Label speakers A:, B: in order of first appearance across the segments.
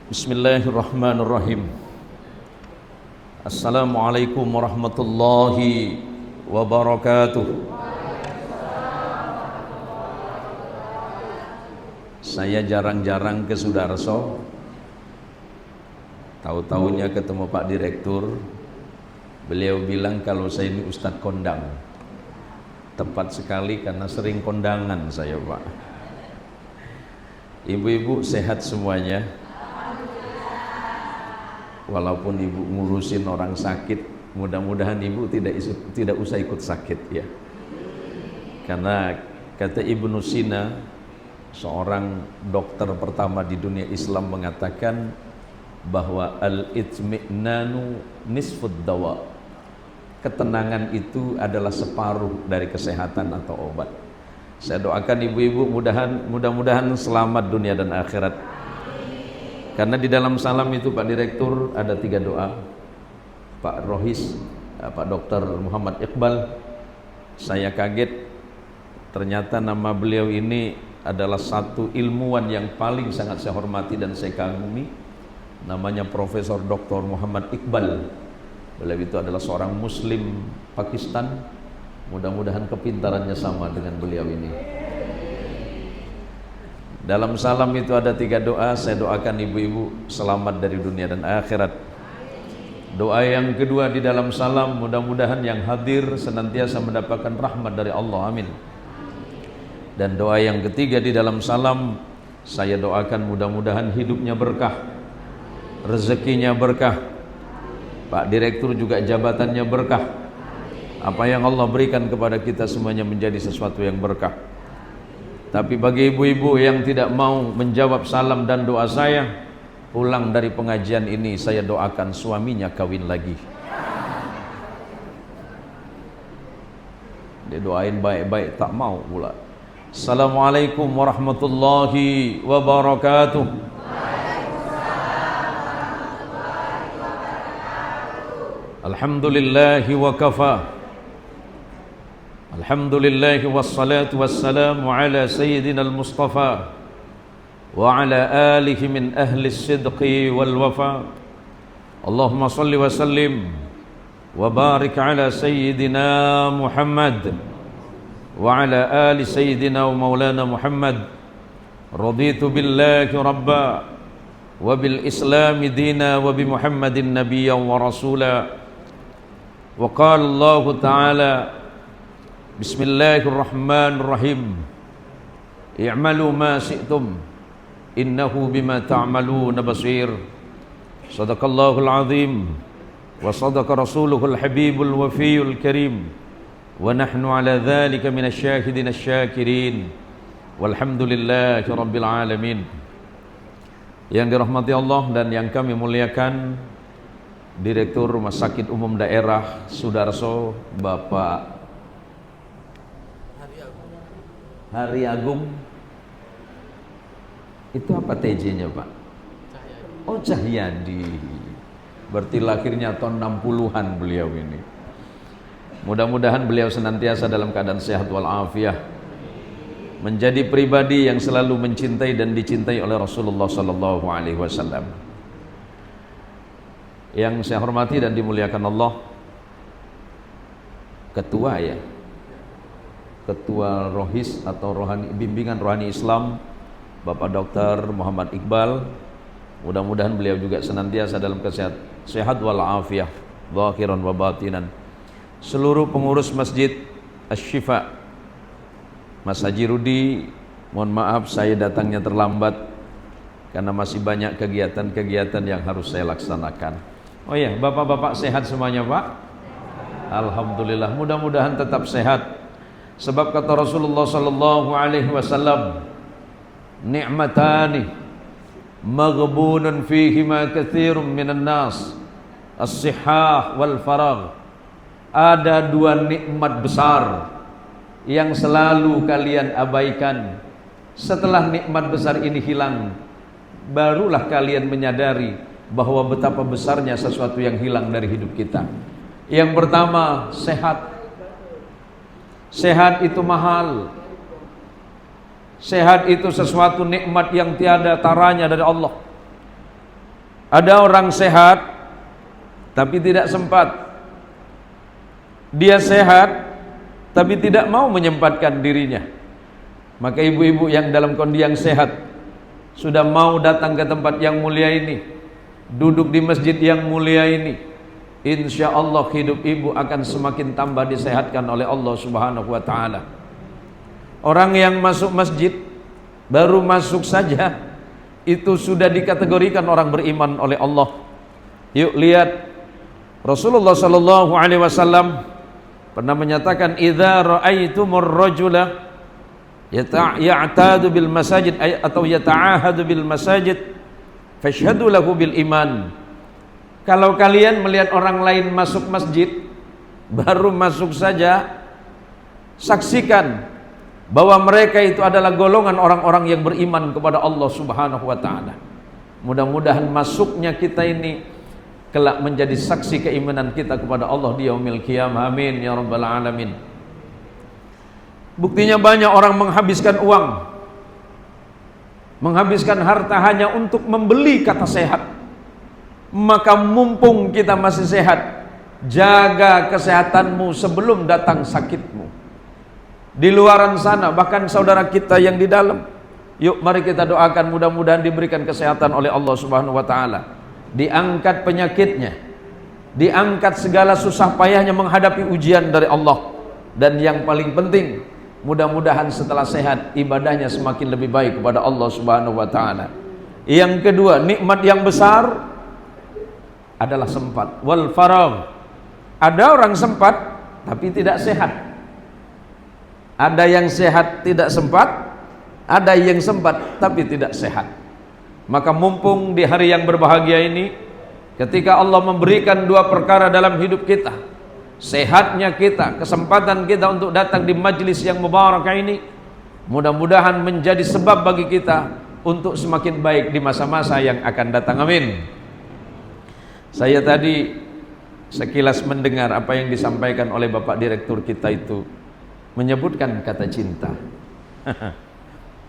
A: Bismillahirrahmanirrahim. Assalamualaikum warahmatullahi wabarakatuh. Saya jarang-jarang ke Sudarso. Tahu-tahunya ketemu Pak Direktur. Beliau bilang kalau saya ini Ustadz kondang. Tepat sekali karena sering kondangan saya, Pak. Ibu-ibu sehat semuanya. Walaupun ibu ngurusin orang sakit, mudah-mudahan ibu tidak usah ikut sakit ya. Karena kata Ibnu Sina, seorang dokter pertama di dunia Islam, mengatakan bahwa al-itmi'nanu nisfud dawa. Ketenangan itu adalah separuh dari kesehatan atau obat. Saya doakan ibu-ibu mudah-mudahan selamat dunia dan akhirat. Karena di dalam salam itu Pak Direktur ada 3 doa. Pak Rohis, Pak Dr. Muhammad Iqbal, saya kaget ternyata nama beliau ini adalah satu ilmuwan yang paling sangat saya hormati dan saya kagumi. Namanya Profesor Dr. Muhammad Iqbal. Beliau itu adalah seorang Muslim Pakistan. Mudah-mudahan kepintarannya sama dengan beliau ini. Dalam salam itu ada 3 doa. Saya doakan ibu-ibu selamat dari dunia dan akhirat. Doa yang kedua di dalam salam, mudah-mudahan yang hadir senantiasa mendapatkan rahmat dari Allah, amin. Dan doa yang ketiga di dalam salam, saya doakan mudah-mudahan hidupnya berkah, rezekinya berkah, Pak Direktur juga jabatannya berkah. Apa yang Allah berikan kepada kita semuanya menjadi sesuatu yang berkah. Tapi bagi ibu-ibu yang tidak mau menjawab salam dan doa saya, pulang dari pengajian ini saya doakan suaminya kawin lagi. Dia doain baik-baik tak mau pula. Assalamualaikum warahmatullahi wabarakatuh. Alhamdulillahi wa kafa. Alhamdulillah wassalatu wassalamu ala sayyidina al-Mustafa wa ala alihi min ahli as-sidqi wal wafa. Allahumma salli wa sallim wa barik ala sayyidina Muhammad wa ala ali sayyidina wa maulana Muhammad. Raditu billahi rabba wa bil islami dina wa bi Muhammadin nabiyyan wa rasula. Wa qala Allah ta'ala Bismillahirrahmanirrahim. I'malu ma syi'tum innahu bima ta'maluna basir. Sadaqallahul azim wa sadaqa rasuluhul habibul wafiyul karim. Wa nahnu ala dhalika minasy syahidin asy-syakirin. Walhamdulillahi rabbil alamin. Yang dirahmati Allah dan yang kami muliakan, Direktur Rumah Sakit Umum Daerah Sudarso, Bapak Hari Agung. Itu apa TJ-nya, Pak? Oh, Cahyadi. Berarti lahirnya tahun 60-an beliau ini. Mudah-mudahan beliau senantiasa dalam keadaan sehat walafiat, menjadi pribadi yang selalu mencintai dan dicintai oleh Rasulullah sallallahu alaihi wasallam. Yang saya hormati dan dimuliakan Allah, ketua ya, Ketua Rohis atau Bimbingan Rohani Islam, Bapak Dr. Muhammad Iqbal. Mudah-mudahan beliau juga senantiasa dalam sehat walafiat, zahiran wa batinan. Seluruh pengurus Masjid Asy-Syifa, Mas Haji Rudi, mohon maaf saya datangnya terlambat karena masih banyak kegiatan-kegiatan yang harus saya laksanakan. Oh ya, bapak-bapak sehat semuanya, Pak? Alhamdulillah, mudah-mudahan tetap sehat. Sebab kata Rasulullah sallallahu alaihi wasallam, ni'matani maghbunun fihima katsirun minan nas, as-sihhah wal faragh. Ada 2 nikmat besar yang selalu kalian abaikan. Setelah nikmat besar ini hilang, barulah kalian menyadari bahwa betapa besarnya sesuatu yang hilang dari hidup kita. Yang pertama, sehat. Sehat itu mahal. Sehat itu sesuatu nikmat yang tiada taranya dari Allah. Ada orang sehat tapi tidak sempat. Dia sehat tapi tidak mau menyempatkan dirinya. Maka ibu-ibu yang dalam kondisi yang sehat sudah mau datang ke tempat yang mulia ini, duduk di masjid yang mulia ini, insya Allah hidup ibu akan semakin tambah disehatkan oleh Allah Subhanahu wa ta'ala. Orang yang masuk masjid baru masuk saja itu sudah dikategorikan orang beriman oleh Allah. Yuk lihat, Rasulullah sallallahu alaihi wasallam pernah menyatakan, idza ra'aitumur rajula ya'tadu bil masajid atau yata'ahadu bil masajid fashhadu lahu bil iman. Kalau kalian melihat orang lain masuk masjid, baru masuk saja, saksikan bahwa mereka itu adalah golongan orang-orang yang beriman kepada Allah Subhanahu wa ta'ala. Mudah-mudahan masuknya kita ini kelak menjadi saksi keimanan kita kepada Allah di yaumil qiyamah. Amin ya rabbal alamin. Buktinya banyak orang menghabiskan uang, menghabiskan harta hanya untuk membeli kata sehat. Maka mumpung kita masih sehat, jaga kesehatanmu sebelum datang sakitmu. Di luaran sana, bahkan saudara kita yang di dalam, yuk mari kita doakan mudah-mudahan diberikan kesehatan oleh Allah Subhanahu wa ta'ala, diangkat penyakitnya, diangkat segala susah payahnya menghadapi ujian dari Allah, dan yang paling penting, mudah-mudahan setelah sehat ibadahnya semakin lebih baik kepada Allah Subhanahu wa ta'ala. Yang kedua, nikmat yang besar adalah sempat wal faragh. Ada orang sempat tapi tidak sehat. Ada yang sehat tidak sempat, ada yang sempat tapi tidak sehat. Maka mumpung di hari yang berbahagia ini, ketika Allah memberikan dua perkara dalam hidup kita, sehatnya kita, kesempatan kita untuk datang di majlis yang mubarakah ini, mudah-mudahan menjadi sebab bagi kita untuk semakin baik di masa-masa yang akan datang. Amin. Saya tadi sekilas mendengar apa yang disampaikan oleh Bapak Direktur kita itu, menyebutkan kata cinta.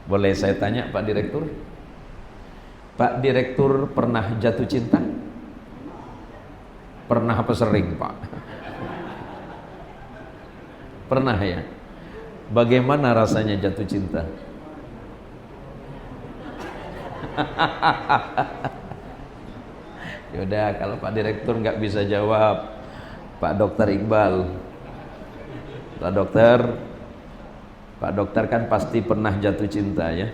A: Boleh saya tanya Pak Direktur? Pak Direktur pernah jatuh cinta? Pernah apa sering Pak? Pernah ya? Bagaimana rasanya jatuh cinta? Yaudah, kalau Pak Direktur nggak bisa jawab, Pak Dokter Iqbal. Pak dokter kan pasti pernah jatuh cinta ya.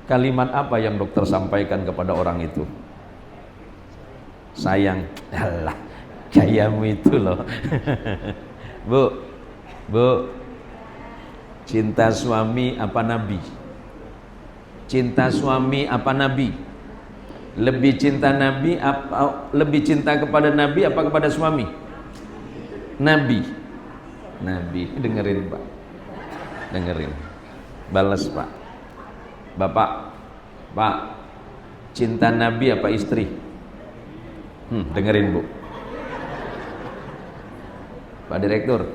A: Kalimat apa yang dokter sampaikan kepada orang itu? Sayang, alah, gayamu itu loh. Bu, cinta suami apa nabi? Cinta suami apa nabi? Lebih cinta nabi apa, lebih cinta kepada nabi apa kepada suami? Nabi. Dengerin Pak, dengerin, balas Pak. Pak, cinta nabi apa istri? Dengerin Bu. Pak Direktur,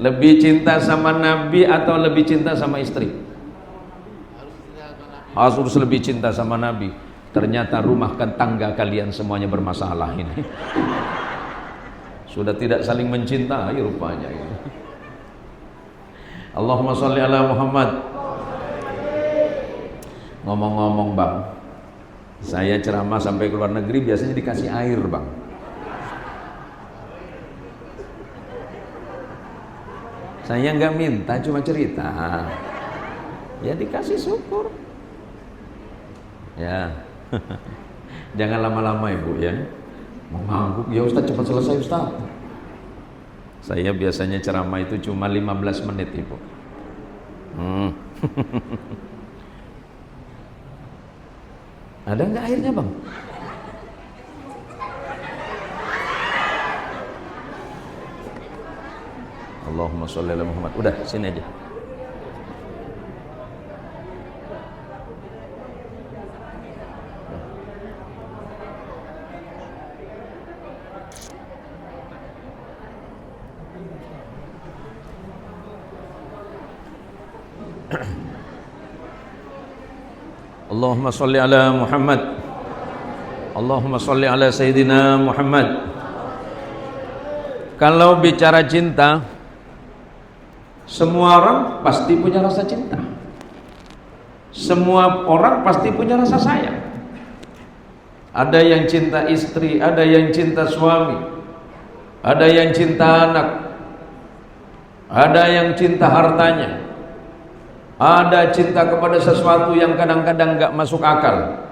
A: lebih cinta sama nabi atau lebih cinta sama istri? Harus lebih cinta sama nabi. Ternyata rumah tangga kalian semuanya bermasalah ini. Sudah tidak saling mencintai rupanya ini. Allahumma sholli ala Muhammad. Ngomong-ngomong Bang, saya ceramah sampai ke luar negeri biasanya dikasih air Bang. Saya nggak minta, cuma cerita. Ya dikasih syukur. Ya. Jangan lama-lama Ibu ya. Mengangguk, ya Ustaz cepat selesai Ustaz. Saya biasanya ceramah itu cuma 15 menit Ibu. Ada nggak airnya Bang? Allahumma sholli ala Muhammad. Udah, sini aja. Allahumma salli ala Muhammad. Allahumma salli ala Sayyidina Muhammad. Kalau bicara cinta, semua orang pasti punya rasa cinta. Semua orang pasti punya rasa sayang. Ada yang cinta istri, ada yang cinta suami, ada yang cinta anak, ada yang cinta hartanya, ada cinta kepada sesuatu yang kadang-kadang gak masuk akal.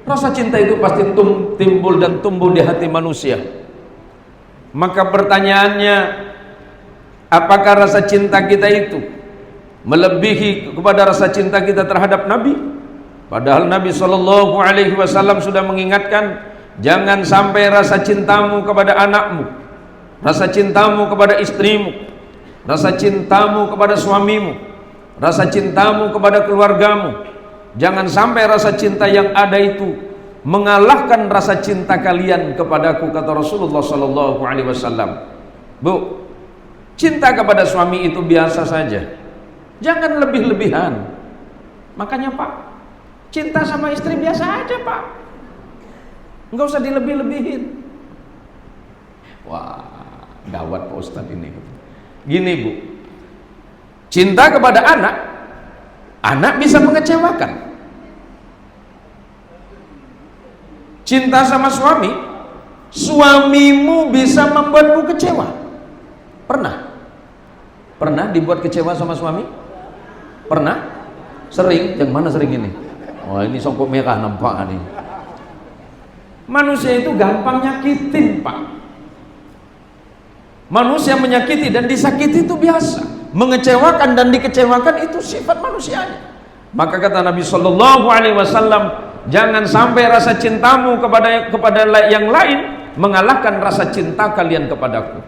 A: Rasa cinta itu pasti timbul dan tumbuh di hati manusia. Maka pertanyaannya, apakah rasa cinta kita itu melebihi kepada rasa cinta kita terhadap Nabi? Padahal Nabi SAW sudah mengingatkan, jangan sampai rasa cintamu kepada anakmu, rasa cintamu kepada istrimu, rasa cintamu kepada suamimu, rasa cintamu kepada keluargamu, jangan sampai rasa cinta yang ada itu mengalahkan rasa cinta kalian kepadaku, kata Rasulullah SAW. Bu, cinta kepada suami itu biasa saja, jangan lebih-lebihan. Makanya Pak, cinta sama istri biasa aja Pak, nggak usah dilebih-lebihin. Wah, gawat Pak Ustadz ini. Gini Bu, cinta kepada anak bisa mengecewakan. Cinta sama suami, suamimu bisa membuatmu kecewa. Pernah dibuat kecewa sama suami? Pernah? Sering? Yang mana sering ini? Wah, ini songkok merah nampak nih. Manusia itu gampang nyakitin Pak. Manusia menyakiti dan disakiti itu biasa. Mengecewakan dan dikecewakan itu sifat manusianya. Maka kata Nabi SAW, jangan sampai rasa cintamu kepada yang lain mengalahkan rasa cinta kalian kepadaku.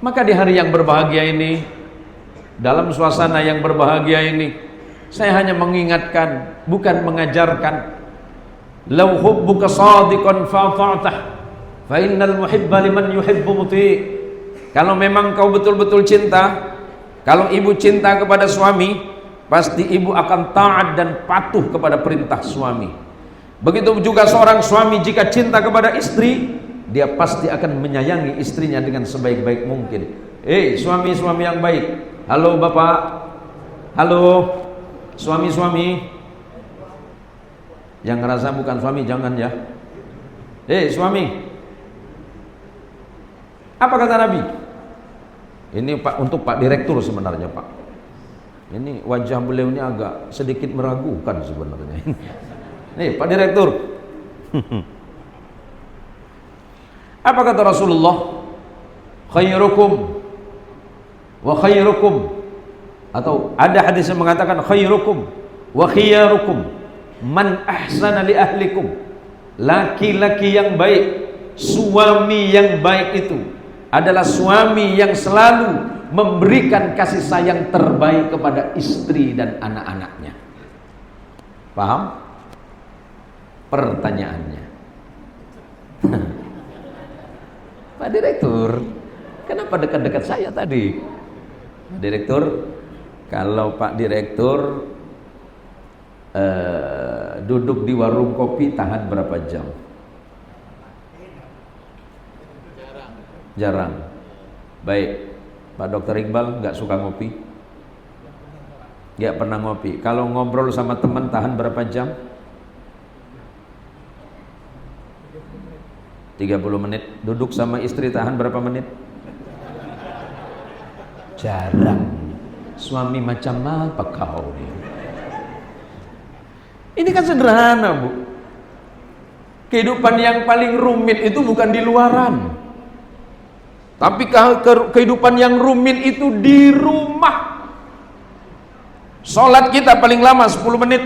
A: Maka di hari yang berbahagia ini, dalam suasana yang berbahagia ini, saya hanya mengingatkan, bukan mengajarkan. Lau hubbuka shadiqan fa'ta'tah, fa innal muhibba liman yuhibbu muti'. Kalau memang kau betul-betul cinta, kalau ibu cinta kepada suami, pasti ibu akan taat dan patuh kepada perintah suami. Begitu juga seorang suami jika cinta kepada istri, dia pasti akan menyayangi istrinya dengan sebaik-baik mungkin. Suami-suami yang baik, halo Bapak, halo suami-suami yang ngerasa bukan suami, jangan ya. Suami, apa kata Nabi? Ini Pak, untuk Pak Direktur sebenarnya Pak. Ini wajah beliau ini agak sedikit meragukan sebenarnya. Nih Pak Direktur. Apa kata Rasulullah? Khairukum wa khairukum, atau ada hadis yang mengatakan khairukum wa khiyarukum man ahsana li ahlikum. Laki-laki yang baik, suami yang baik itu adalah suami yang selalu memberikan kasih sayang terbaik kepada istri dan anak-anaknya. Paham? Pertanyaannya, Pak Direktur, kenapa dekat-dekat saya tadi? Pak Direktur, kalau Pak Direktur duduk di warung kopi tahan berapa jam? Jarang. Baik, Pak Dokter Iqbal nggak suka ngopi? Nggak pernah ngopi. Kalau ngobrol sama teman tahan berapa jam? 30 menit. Duduk sama istri tahan berapa menit? Jarang. Suami macam apa kau? Ini kan sederhana Bu. Kehidupan yang paling rumit itu bukan di luaran, tapi kehidupan yang rumit itu di rumah. Sholat kita paling lama 10 menit.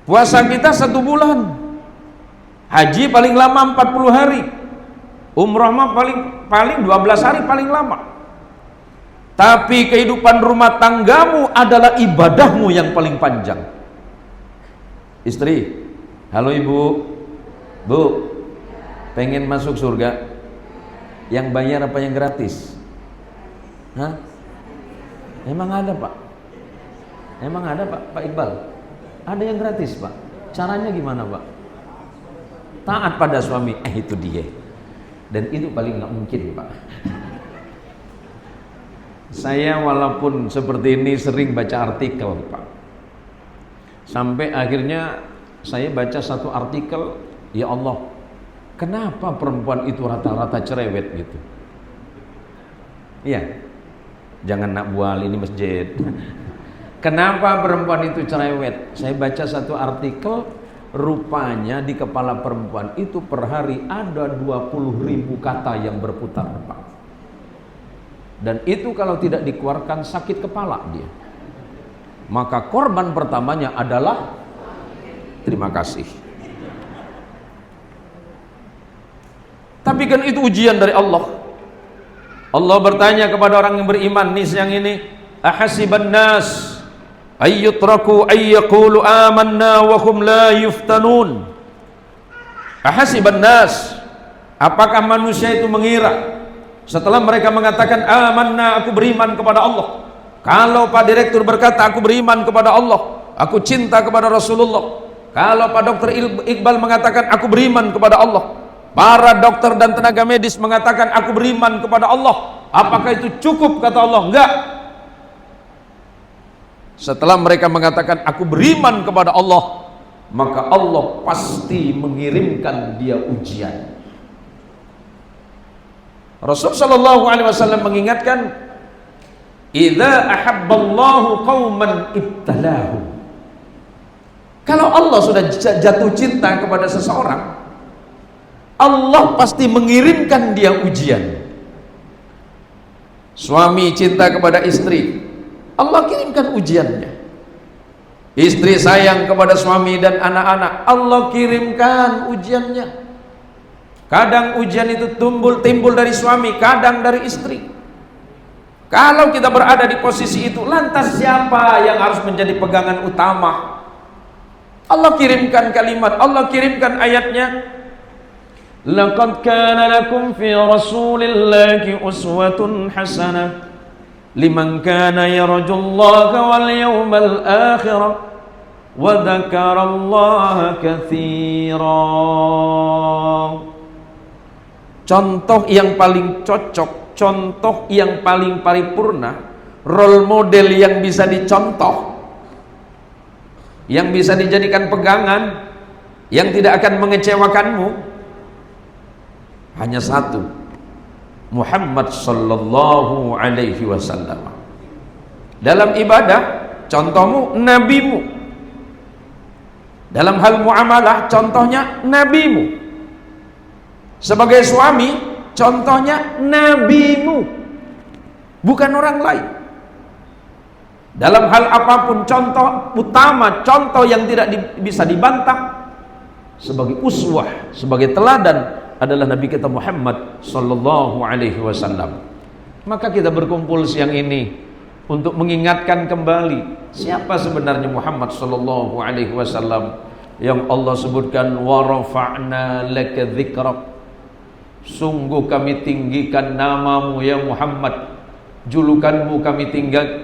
A: Puasa kita 1 bulan. Haji paling lama 40 hari. Umrah mah paling 12 hari paling lama. Tapi kehidupan rumah tanggamu adalah ibadahmu yang paling panjang. Istri, halo ibu. Bu, pengen masuk surga? Yang bayar apa yang gratis? Hah? Emang ada Pak? Emang ada Pak Iqbal? Ada yang gratis Pak. Caranya gimana Pak? Taat pada suami. Itu dia. Dan itu paling nggak mungkin Pak. Saya walaupun seperti ini sering baca artikel Pak. Sampai akhirnya saya baca satu artikel, ya Allah, kenapa perempuan itu rata-rata cerewet gitu? Iya. Jangan nak bual, ini masjid. Kenapa perempuan itu cerewet? Saya baca satu artikel, rupanya di kepala perempuan itu per hari ada 20.000 kata yang berputar Pak. Dan itu kalau tidak dikeluarkan sakit kepala dia. Maka korban pertamanya adalah terima kasih. Tapi kan itu ujian dari Allah. Allah bertanya kepada orang yang beriman nih siang ini, ahasiban nas ayyutraku ayyaqulu amanna wa hum la yuftanun. Ahasiban nas, apakah manusia itu mengira setelah mereka mengatakan amanna, aku beriman kepada Allah. Kalau Pak Direktur berkata aku beriman kepada Allah, aku cinta kepada Rasulullah. Kalau Pak Dokter Iqbal mengatakan aku beriman kepada Allah, para dokter dan tenaga medis mengatakan aku beriman kepada Allah, apakah itu cukup? Kata Allah, enggak. Setelah mereka mengatakan aku beriman kepada Allah, maka Allah pasti mengirimkan dia ujian. Rasul sallallahu alaihi wasallam mengingatkan, idza ahabballahu qauman ibtalahu. Kalau Allah sudah jatuh cinta kepada seseorang, Allah pasti mengirimkan dia ujian. Suami cinta kepada istri, Allah kirimkan ujiannya. Istri sayang kepada suami dan anak-anak, Allah kirimkan ujiannya. Kadang ujian itu timbul dari suami, kadang dari istri. Kalau kita berada di posisi itu, lantas siapa yang harus menjadi pegangan utama? Allah kirimkan kalimat, Allah kirimkan ayatnya. Laqad kana lakum fi rasulillahi uswatun hasanah liman kana yarjullaha wal yawmal akhir wa dzakarallaha katsira. Contoh yang paling cocok, contoh yang paling paripurna, role model yang bisa dicontoh, yang bisa dijadikan pegangan, yang tidak akan mengecewakanmu, hanya satu, Muhammad sallallahu alaihi wasallam. Dalam ibadah, contohmu nabimu. Dalam hal muamalah, contohnya nabimu. Sebagai suami, contohnya nabimu, bukan orang lain. Dalam hal apapun, contoh utama, contoh yang tidak bisa dibantah, sebagai uswah, sebagai teladan adalah Nabi kita Muhammad sallallahu alaihi wasallam. Maka kita berkumpul siang ini untuk mengingatkan kembali siapa sebenarnya Muhammad sallallahu alaihi wasallam yang Allah sebutkan wa rafa'na laka dzikrak. Sungguh kami tinggikan namamu ya Muhammad, julukanmu kami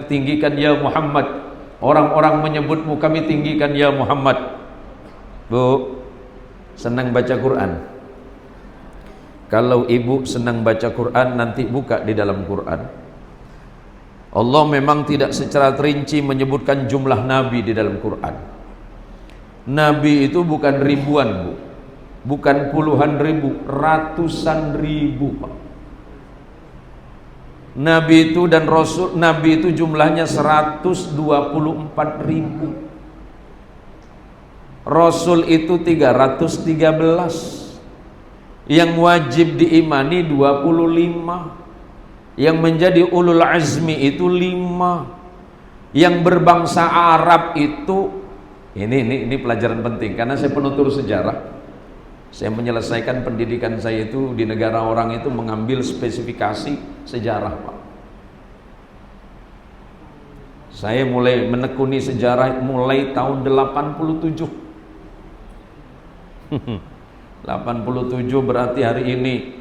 A: tinggikan ya Muhammad, orang-orang menyebutmu kami tinggikan ya Muhammad. Bu, senang baca Quran? Kalau ibu senang baca Quran, nanti buka di dalam Quran. Allah memang tidak secara terinci menyebutkan jumlah nabi di dalam Quran. Nabi itu bukan ribuan, Bu. Bukan puluhan ribu, ratusan ribu, Pak. Nabi itu dan Rasul, Nabi itu jumlahnya 124.000. Rasul itu 313. Yang wajib diimani 25. Yang menjadi ulul azmi itu 5. Yang berbangsa Arab itu, ini pelajaran penting karena saya penutur sejarah. Saya menyelesaikan pendidikan saya itu di negara orang itu mengambil spesifikasi sejarah, Pak. Saya mulai menekuni sejarah mulai tahun 87. 87 berarti hari ini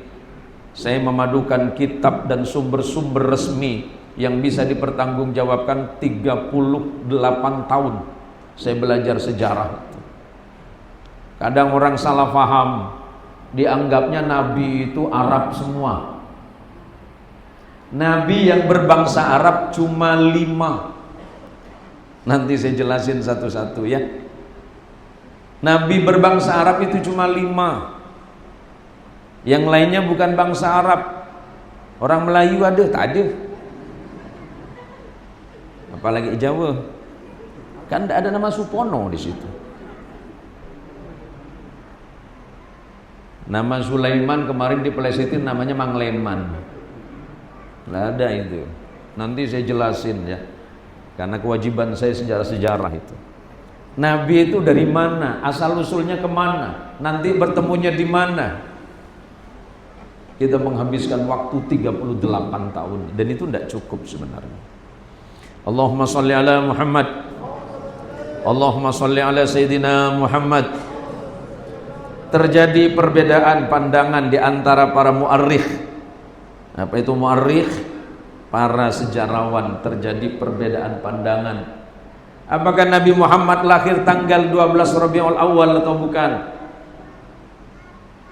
A: saya memadukan kitab dan sumber-sumber resmi yang bisa dipertanggungjawabkan 38 tahun saya belajar sejarah. Kadang orang salah paham, dianggapnya Nabi itu Arab semua. Nabi yang berbangsa Arab cuma 5. Nanti saya jelasin satu-satu ya. Nabi berbangsa Arab itu cuma 5. Yang lainnya bukan bangsa Arab. Orang Melayu ada? Tak ada. Apalagi Jawa. Kan tidak ada nama Supono di situ. Nama Sulaiman kemarin dipelesetin namanya Mang Leman. Tidak ada itu. Nanti saya jelasin ya. Karena kewajiban saya sejarah-sejarah itu. Nabi itu dari mana? Asal usulnya kemana? Nanti bertemunya di mana? Kita menghabiskan waktu 38 tahun. Dan itu tidak cukup sebenarnya. Allahumma salli ala Muhammad. Allahumma salli ala Sayyidina Muhammad. Terjadi perbedaan pandangan di antara para mu'arrikh. Apa itu mu'arrikh? Para sejarawan. Terjadi perbedaan pandangan. Apakah Nabi Muhammad lahir tanggal 12 Rabiul Awal atau bukan?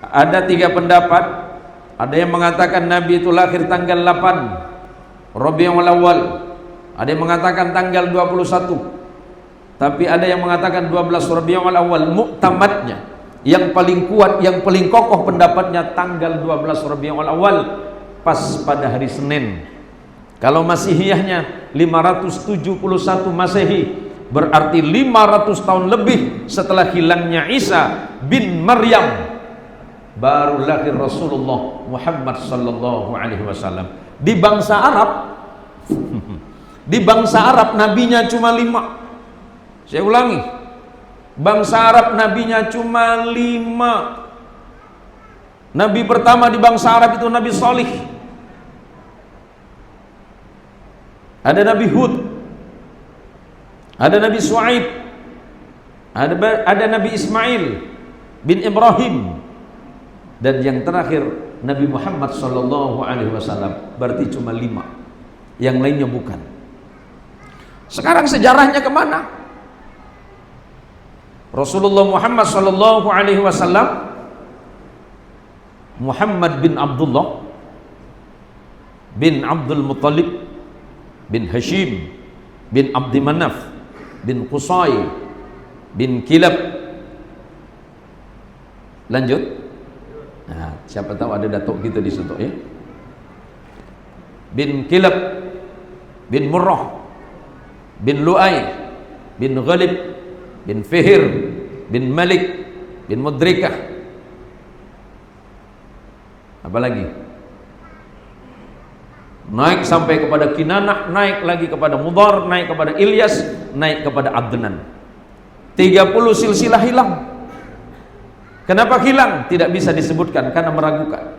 A: Ada 3 pendapat. Ada yang mengatakan Nabi itu lahir tanggal 8 Rabiul Awal. Ada yang mengatakan tanggal 21. Tapi ada yang mengatakan 12 Rabiul Awal. Muktamadnya, yang paling kuat, yang paling kokoh pendapatnya tanggal 12 Rabiul Awal, pas pada hari Senin. Kalau Masihiyahnya 571 Masehi, berarti 500 tahun lebih setelah hilangnya Isa bin Maryam, baru lahir Rasulullah Muhammad sallallahu alaihi wasallam. Di bangsa Arab di bangsa Arab nabinya cuma 5. Saya ulangi, bangsa Arab nabinya cuma 5. Nabi pertama di bangsa Arab itu Nabi Salih. Ada Nabi Hud, ada Nabi Shu'aib, ada Nabi Ismail bin Ibrahim, dan yang terakhir Nabi Muhammad sallallahu alaihi wasallam. Berarti cuma 5. Yang lainnya bukan. Sekarang sejarahnya kemana? Rasulullah Muhammad sallallahu alaihi wasallam, Muhammad bin Abdullah bin Abdul Muttalib bin Hashim bin Abdi Manaf bin Qusay bin Kilab. Lanjut. Nah, siapa tahu ada datuk kita di situ ya. Bin Kilab bin Murrah bin Lu'ay bin Ghalib bin Fihir bin Malik bin Mudrikah. Apa lagi? Naik sampai kepada Kinanah, naik lagi kepada Mudhar, naik kepada Ilyas, naik kepada Adnan. 30 silsilah hilang. Kenapa hilang? Tidak bisa disebutkan karena meragukan.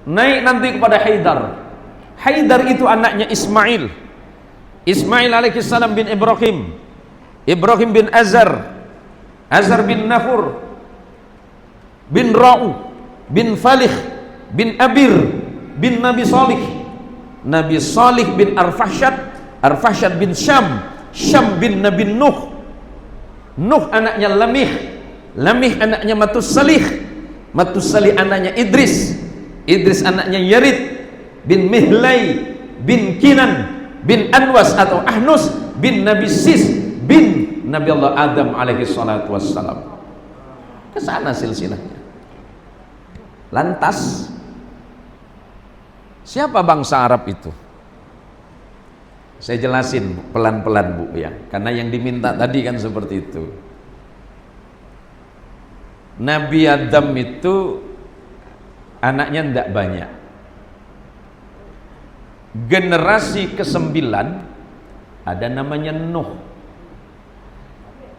A: Naik nanti kepada Haidar. Haidar itu anaknya Ismail. Ismail alaihissalam bin Ibrahim. Ibrahim bin Azar. Azar bin Nahur. Bin Ra'u. Bin Falih. Bin Abir. Bin Nabi Salih. Nabi Salih bin Arfahsyad, Arfahsyad bin Syam, Syam bin Nabi Nuh, Nuh anaknya Lamih, Lamih anaknya Matus Salih, Matus Salih anaknya Idris, Idris anaknya Yarid bin Mihlai bin Kinan bin Anwas atau Ahnus bin Nabi Sis bin Nabi Allah Adam alaihi salatu wassalam. Kesana silsilahnya. Lantas siapa bangsa Arab itu? Saya jelasin pelan-pelan Bu ya, karena yang diminta tadi kan seperti itu. Nabi Adam itu anaknya tidak banyak. Generasi ke-9 ada namanya Nuh.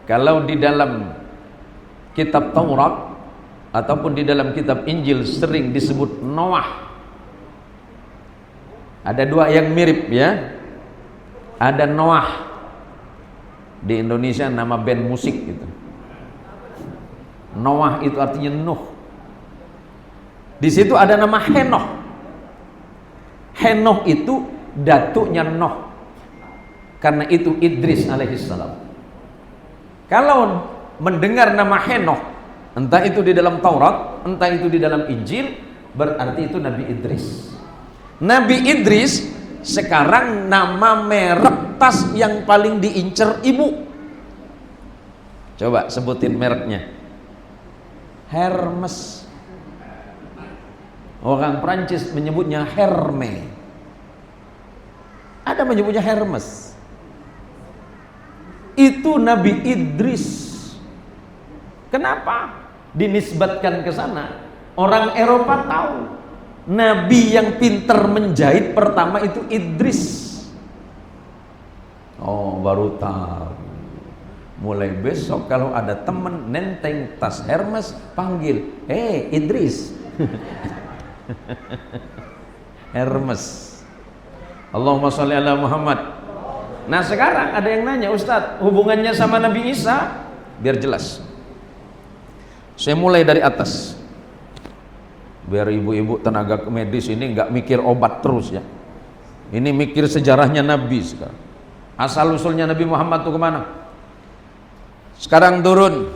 A: Kalau di dalam kitab Taurat ataupun di dalam kitab Injil sering disebut Noah. Ada 2 yang mirip ya. Ada Noah. Di Indonesia nama band musik gitu. Noah itu artinya Nuh. Di situ ada nama Henoh. Henoh itu datuknya Nuh. Karena itu Idris alaihissalam. Kalau mendengar nama Henoh, entah itu di dalam Taurat, entah itu di dalam Injil, berarti itu Nabi Idris. Nabi Idris sekarang nama merek tas yang paling diincar ibu. Coba sebutin mereknya. Hermes. Orang Prancis menyebutnya Hermes. Ada menyebutnya Hermes. Itu Nabi Idris. Kenapa dinisbatkan ke sana? Orang Eropa tahu Nabi yang pinter menjahit pertama itu Idris. Oh, baru tahu. Mulai besok kalau ada temen nenteng tas Hermes, panggil, Idris. Hermes. Allahumma sholli ala Muhammad. Nah sekarang ada yang nanya, Ustadz, hubungannya sama Nabi Isa? Biar jelas. Saya mulai dari atas. Biar ibu-ibu tenaga medis ini nggak mikir obat terus ya. Ini mikir sejarahnya Nabi sekarang. Asal usulnya Nabi Muhammad itu kemana? Sekarang turun.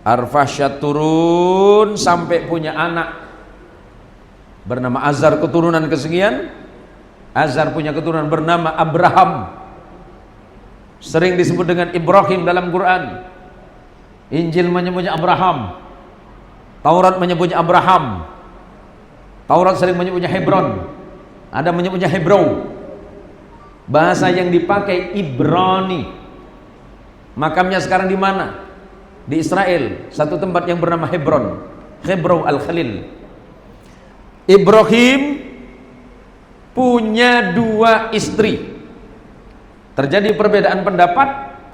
A: Arfasyad turun sampai punya anak bernama Azar, keturunan kesekian. Azar punya keturunan bernama Abraham, sering disebut dengan Ibrahim dalam Quran. Injil menyebutnya Abraham, Taurat menyebutnya Abraham. Taurat sering menyebutnya Hebron, ada menyebutnya Hebrau. Bahasa yang dipakai Ibrani. Makamnya sekarang di mana? Di Israel, satu tempat yang bernama Hebron, Hebrau Al-Khalil. Ibrahim punya 2 istri. Terjadi perbedaan pendapat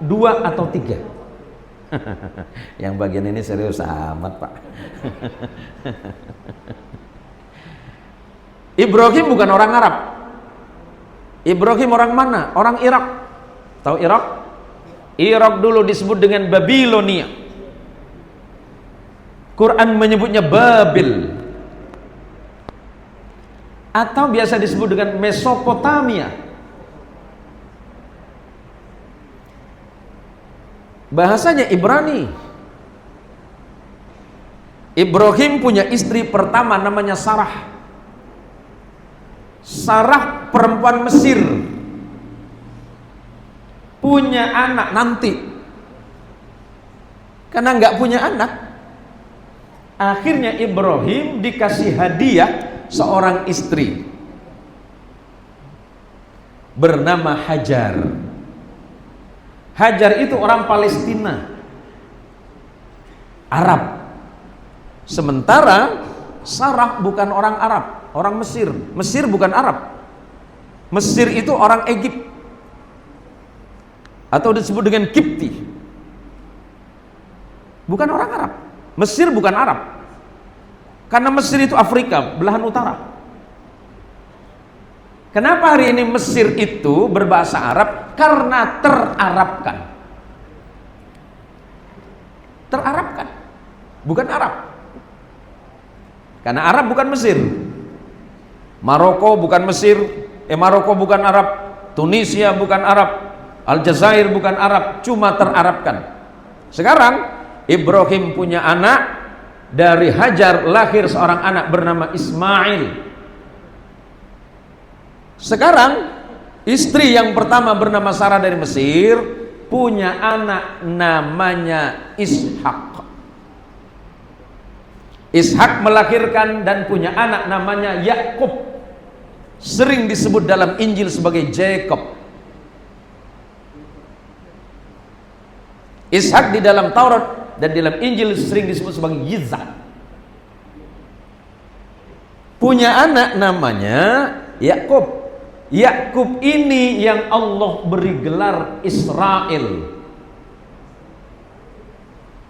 A: 2 atau 3. Yang bagian ini serius amat, Pak. Ibrahim bukan orang Arab. Ibrahim orang mana? Orang Irak. Tahu Irak? Irak dulu disebut dengan Babilonia. Quran menyebutnya Babil, atau biasa disebut dengan Mesopotamia. Bahasanya Ibrani. Ibrahim punya istri pertama namanya Sarah. Sarah perempuan Mesir, punya anak nanti. Karena nggak punya anak, akhirnya Ibrahim dikasih hadiah seorang istri bernama Hajar. Hajar itu orang Palestina, Arab. Sementara Sarah bukan orang Arab, orang Mesir. Mesir bukan Arab. Mesir itu orang Egypt, atau disebut dengan Kipti. Bukan orang Arab. Mesir bukan Arab. Karena Mesir itu Afrika, belahan utara. Kenapa hari ini Mesir itu berbahasa Arab? Karena terarabkan. Terarabkan. Bukan Arab. Karena Arab bukan Mesir. Maroko bukan Mesir. Maroko bukan Arab. Tunisia bukan Arab. Aljazair bukan Arab. Cuma terarabkan. Sekarang Ibrahim punya anak. Dari Hajar lahir seorang anak bernama Ismail. Sekarang istri yang pertama bernama Sarah dari Mesir punya anak namanya Ishak. Ishak melahirkan dan punya anak namanya Yakub, sering disebut dalam Injil sebagai Jacob. Ishak di dalam Taurat dan dalam Injil sering disebut sebagai Yitzhak. Punya anak namanya Yakub. Yakub ini yang Allah beri gelar Israel.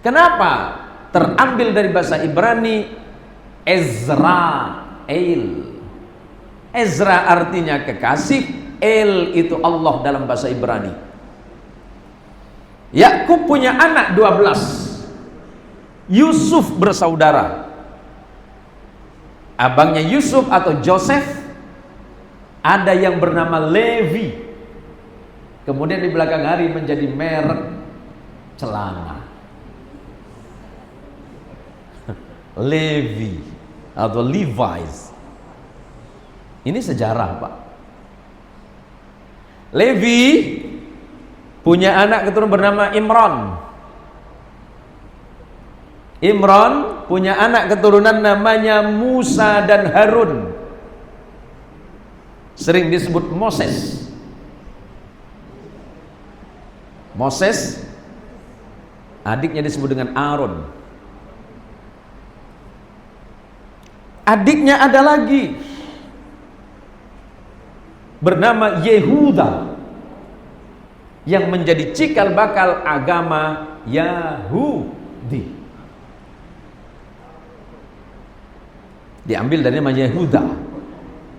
A: Kenapa? Terambil dari bahasa Ibrani Ezrael. Ezra artinya kekasih, El itu Allah dalam bahasa Ibrani. Yakub punya anak 12. Yusuf bersaudara. Abangnya Yusuf atau Joseph Ada yang bernama Levi, kemudian di belakang hari menjadi merek celana. Levi atau Levi's. Ini sejarah, Pak. Levi punya anak keturunan bernama Imran. Imran punya anak keturunan namanya Musa dan Harun. Sering disebut Moses. Moses, adiknya disebut dengan Aaron. Adiknya ada lagi bernama Yehuda yang menjadi cikal bakal agama Yahudi. Diambil dari nama Yehuda.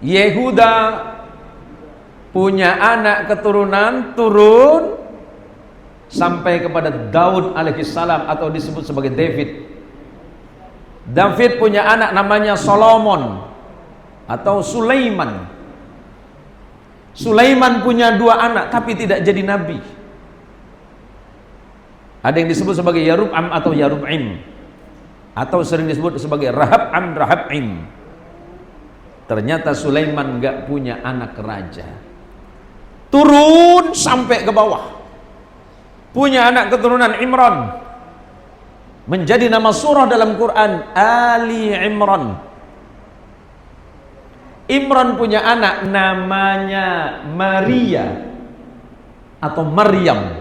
A: Yehuda punya anak keturunan turun sampai kepada Daud alaihissalam atau disebut sebagai David. David punya anak namanya Solomon atau Sulaiman. Sulaiman punya 2 anak tapi tidak jadi nabi. Ada yang disebut sebagai Yarub'am atau Yarub'im, atau sering disebut sebagai Rahab'am, Rahab'im. Ternyata Sulaiman gak punya anak raja. Turun sampai ke bawah, punya anak keturunan Imran. Menjadi nama surah dalam Quran Ali Imran. Imran punya anak namanya Maria atau Maryam.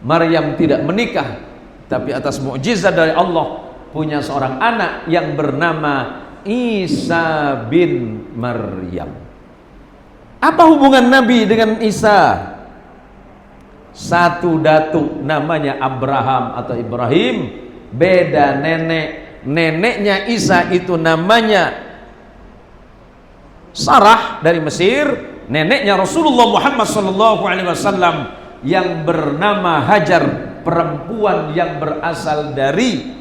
A: Maryam tidak menikah, tapi atas mukjizat dari Allah punya seorang anak yang bernama Isa bin Maryam. Apa hubungan Nabi dengan Isa? Satu datuk namanya Abraham atau Ibrahim, beda nenek. Neneknya Isa itu namanya Sarah dari Mesir, neneknya Rasulullah Muhammad SAW yang bernama Hajar, perempuan yang berasal dari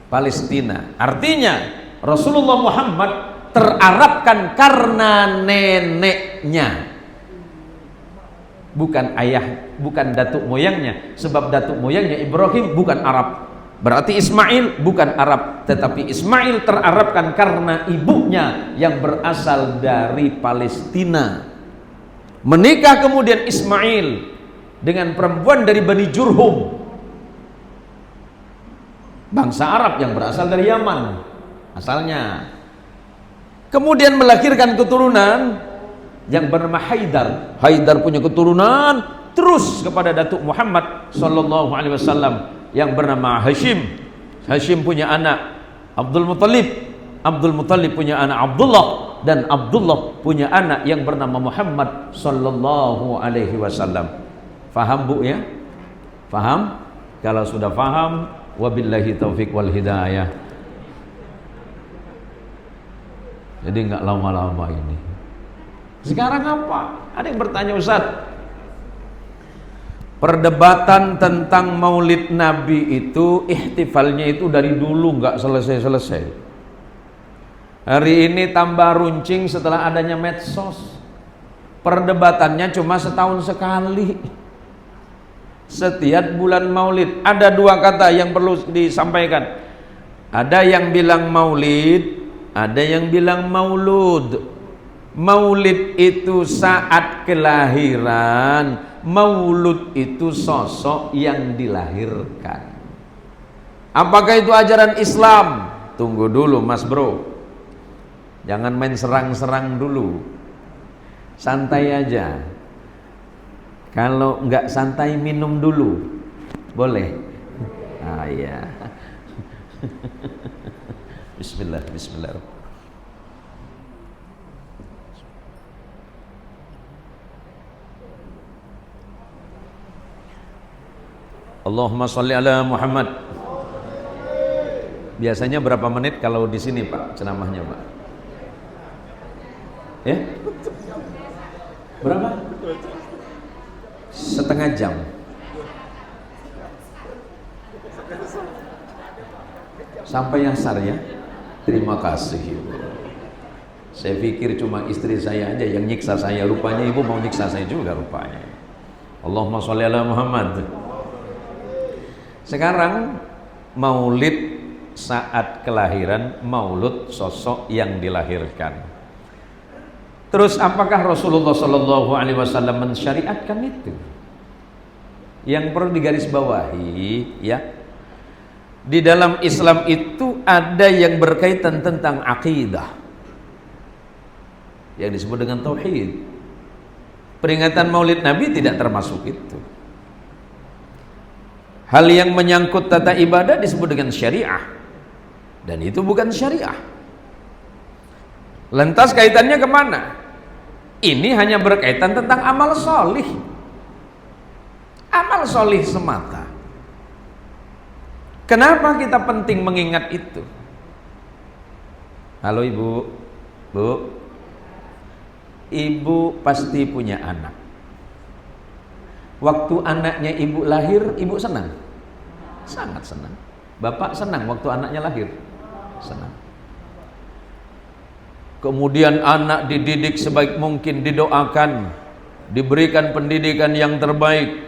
A: Palestina. Artinya Rasulullah Muhammad terarabkan karena neneknya, bukan ayah, bukan datuk moyangnya. Sebab datuk moyangnya Ibrahim bukan Arab, berarti Ismail bukan Arab, tetapi Ismail terarabkan karena ibunya yang berasal dari Palestina. Menikah kemudian Ismail dengan perempuan dari Bani Jurhum, bangsa Arab yang berasal dari Yaman asalnya. Kemudian melahirkan keturunan yang bernama Haidar. Haidar punya keturunan terus kepada Datuk Muhammad sallallahu alaihi wasallam yang bernama Hashim. Hashim punya anak Abdul Muttalib. Abdul Muttalib punya anak Abdullah, dan Abdullah punya anak yang bernama Muhammad sallallahu alaihi wasallam. Faham Bu ya? Faham? Kalau sudah faham, wabillahi taufik wal hidayah. Jadi nggak lama-lama ini. Sekarang apa? Ada yang bertanya, Ustaz, perdebatan tentang maulid Nabi itu, ihtifalnya itu dari dulu nggak selesai-selesai. Hari ini tambah runcing setelah adanya medsos. Perdebatannya cuma setahun sekali. Setiap bulan maulid ada 2 kata yang perlu disampaikan. Ada yang bilang maulid, ada yang bilang maulud. Maulid itu saat kelahiran, maulud itu sosok yang dilahirkan. Apakah itu ajaran Islam? Tunggu dulu Mas Bro, jangan main serang-serang dulu, santai aja. Kalau nggak santai minum dulu, boleh? Ah ya. Bismillah, Bismillah. Allahumma sholli ala Muhammad. Biasanya berapa menit kalau di sini Pak ceramahnya Pak? Ya? Berapa? Setengah jam. Sampai Yasar ya. Terima kasih. Saya pikir cuma istri saya aja yang nyiksa saya, rupanya ibu mau nyiksa saya juga rupanya. Allahumma sholli ala Muhammad. Sekarang maulid saat kelahiran, maulud sosok yang dilahirkan. Terus apakah Rasulullah Shallallahu Alaihi Wasallam mensyariatkan itu? Yang perlu digarisbawahi, ya, di dalam Islam itu ada yang berkaitan tentang akidah, yang disebut dengan tauhid. Peringatan Maulid Nabi tidak termasuk itu. Hal yang menyangkut tata ibadah disebut dengan syariah, dan itu bukan syariah. Lantas kaitannya kemana? Ini hanya berkaitan tentang amal solih, amal solih semata. Kenapa kita penting mengingat itu? Halo ibu, bu, ibu pasti punya anak. Waktu anaknya ibu lahir, ibu senang? Sangat senang. Bapak senang waktu anaknya lahir? Senang. Kemudian anak dididik sebaik mungkin, didoakan, diberikan pendidikan yang terbaik,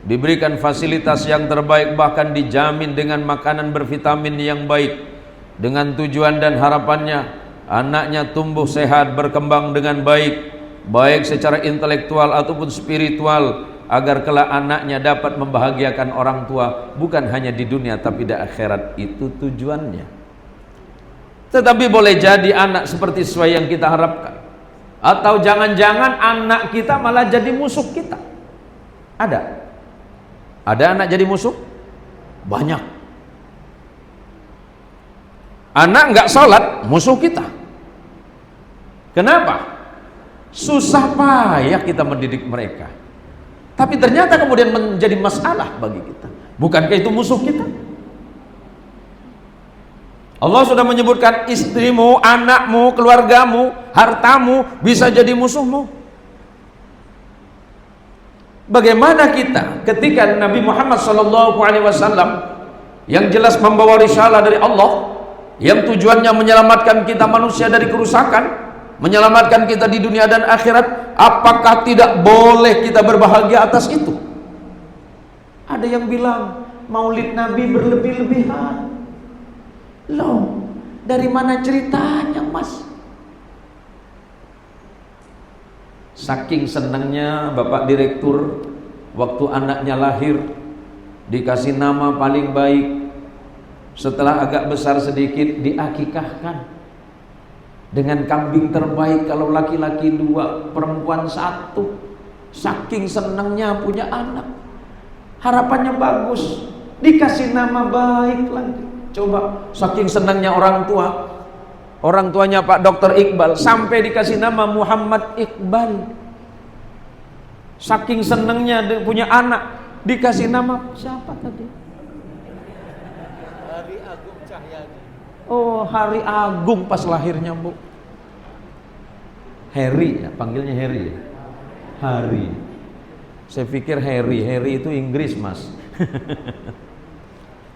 A: diberikan fasilitas yang terbaik, bahkan dijamin dengan makanan bervitamin yang baik, dengan tujuan dan harapannya anaknya tumbuh sehat, berkembang dengan baik, baik secara intelektual ataupun spiritual, agar kelak anaknya dapat membahagiakan orang tua, bukan hanya di dunia tapi di akhirat. Itu tujuannya. Tetapi boleh jadi anak seperti sesuai yang kita harapkan, atau jangan-jangan anak kita malah jadi musuh kita. Ada anak jadi musuh? Banyak. Anak nggak sholat, musuh kita. Kenapa? Susah payah kita mendidik mereka, tapi ternyata kemudian menjadi masalah bagi kita. Bukankah itu musuh kita? Allah sudah menyebutkan istrimu, anakmu, keluargamu, hartamu bisa jadi musuhmu. Bagaimana kita ketika Nabi Muhammad SAW yang jelas membawa risalah dari Allah, yang tujuannya menyelamatkan kita manusia dari kerusakan, menyelamatkan kita di dunia dan akhirat, apakah tidak boleh kita berbahagia atas itu? Ada yang bilang maulid Nabi berlebih-lebihan. Loh, dari mana ceritanya, Mas? Saking senangnya Bapak Direktur waktu anaknya lahir dikasih nama paling baik, setelah agak besar sedikit diakikahkan dengan kambing terbaik, kalau laki-laki 2, perempuan 1. Saking senangnya punya anak, harapannya bagus, dikasih nama baik lagi. Coba, saking senangnya orang tua, orang tuanya Pak Dr. Iqbal sampai dikasih nama Muhammad Iqbal. Saking senangnya punya anak, dikasih nama siapa tadi? Hari Agung Cahyadi. Oh, Hari Agung pas lahirnya, Bu. Harry, ya, panggilnya Harry ya? Hari. Saya pikir Harry itu Inggris, Mas.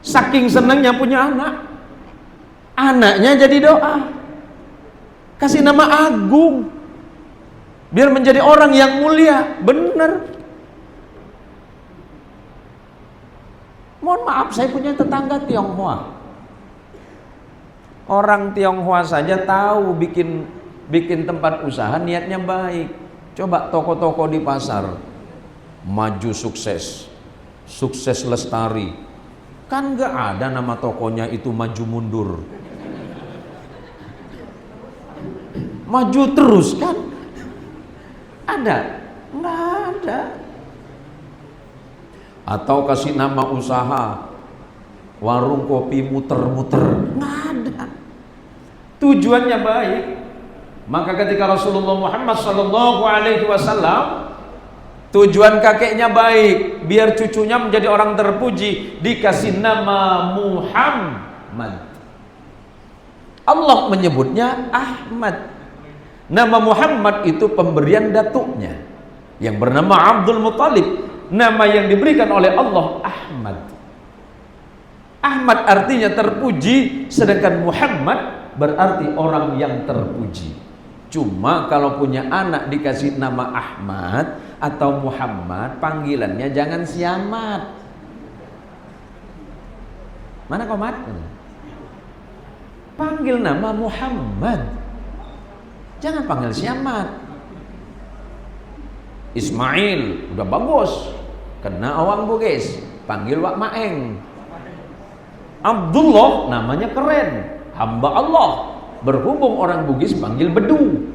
A: Saking senangnya punya anak, anaknya jadi doa, kasih nama Agung, biar menjadi orang yang mulia. Benar. Mohon maaf, saya punya tetangga Tionghoa. Orang Tionghoa saja tahu bikin tempat usaha niatnya baik. Coba toko-toko di pasar, maju sukses lestari. Kan gak ada nama tokonya itu maju mundur, maju terus kan? Ada? Nggak ada. Atau kasih nama usaha warung kopi muter-muter, nggak ada. Tujuannya baik. Maka ketika Rasulullah Muhammad SAW tujuan kakeknya baik, biar cucunya menjadi orang terpuji, dikasih nama Muhammad. Allah menyebutnya Ahmad. Nama Muhammad itu pemberian datuknya yang bernama Abdul Muthalib. Nama yang diberikan oleh Allah Ahmad. Ahmad artinya terpuji, sedangkan Muhammad berarti orang yang terpuji. Cuma kalau punya anak dikasih nama Ahmad atau Muhammad, panggilannya jangan Siamat. Mana Komat? Panggil nama Muhammad, jangan panggil Siamat. Ismail udah bagus, kena awang bugis, panggil Wak Maeng. Abdullah namanya keren, hamba Allah. Berhubung orang Bugis panggil Bedu.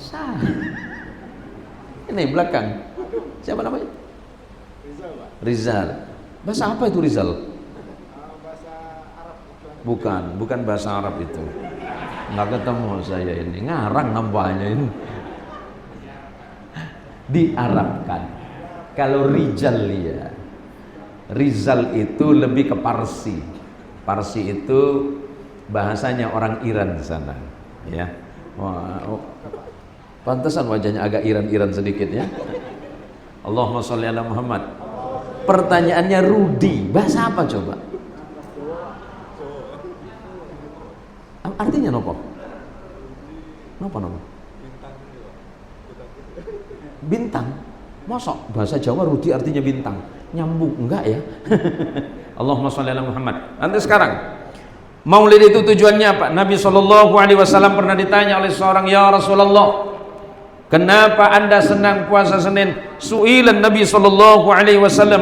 A: Sah. Ini belakang. Siapa namanya?
B: Rizal, Pak.
A: Rizal. Bahasa apa itu Rizal?
B: Bahasa Arab.
A: Bukan bahasa Arab itu. Nggak ketemu saya ini. Ngarang nampaknya ini. Diarabkan. Kalau Rizal ya. Rizal itu lebih ke Parsi. Parsi itu bahasanya orang Iran di sana, ya. Wah, pantesan wajahnya agak Iran-Iran sedikit ya. Allahumma sholli ala Muhammad. Pertanyaannya Rudi, bahasa apa coba? Artinya nopo? Nopo? Bintang. Mosok bahasa Jawa Rudi artinya bintang. Nyambung enggak ya? Allahumma sholli ala Muhammad. Nanti sekarang Maulid itu tujuannya apa? Nabi SAW pernah ditanya oleh seorang, ya Rasulullah, kenapa anda senang puasa Senin? Su'ilan Nabi SAW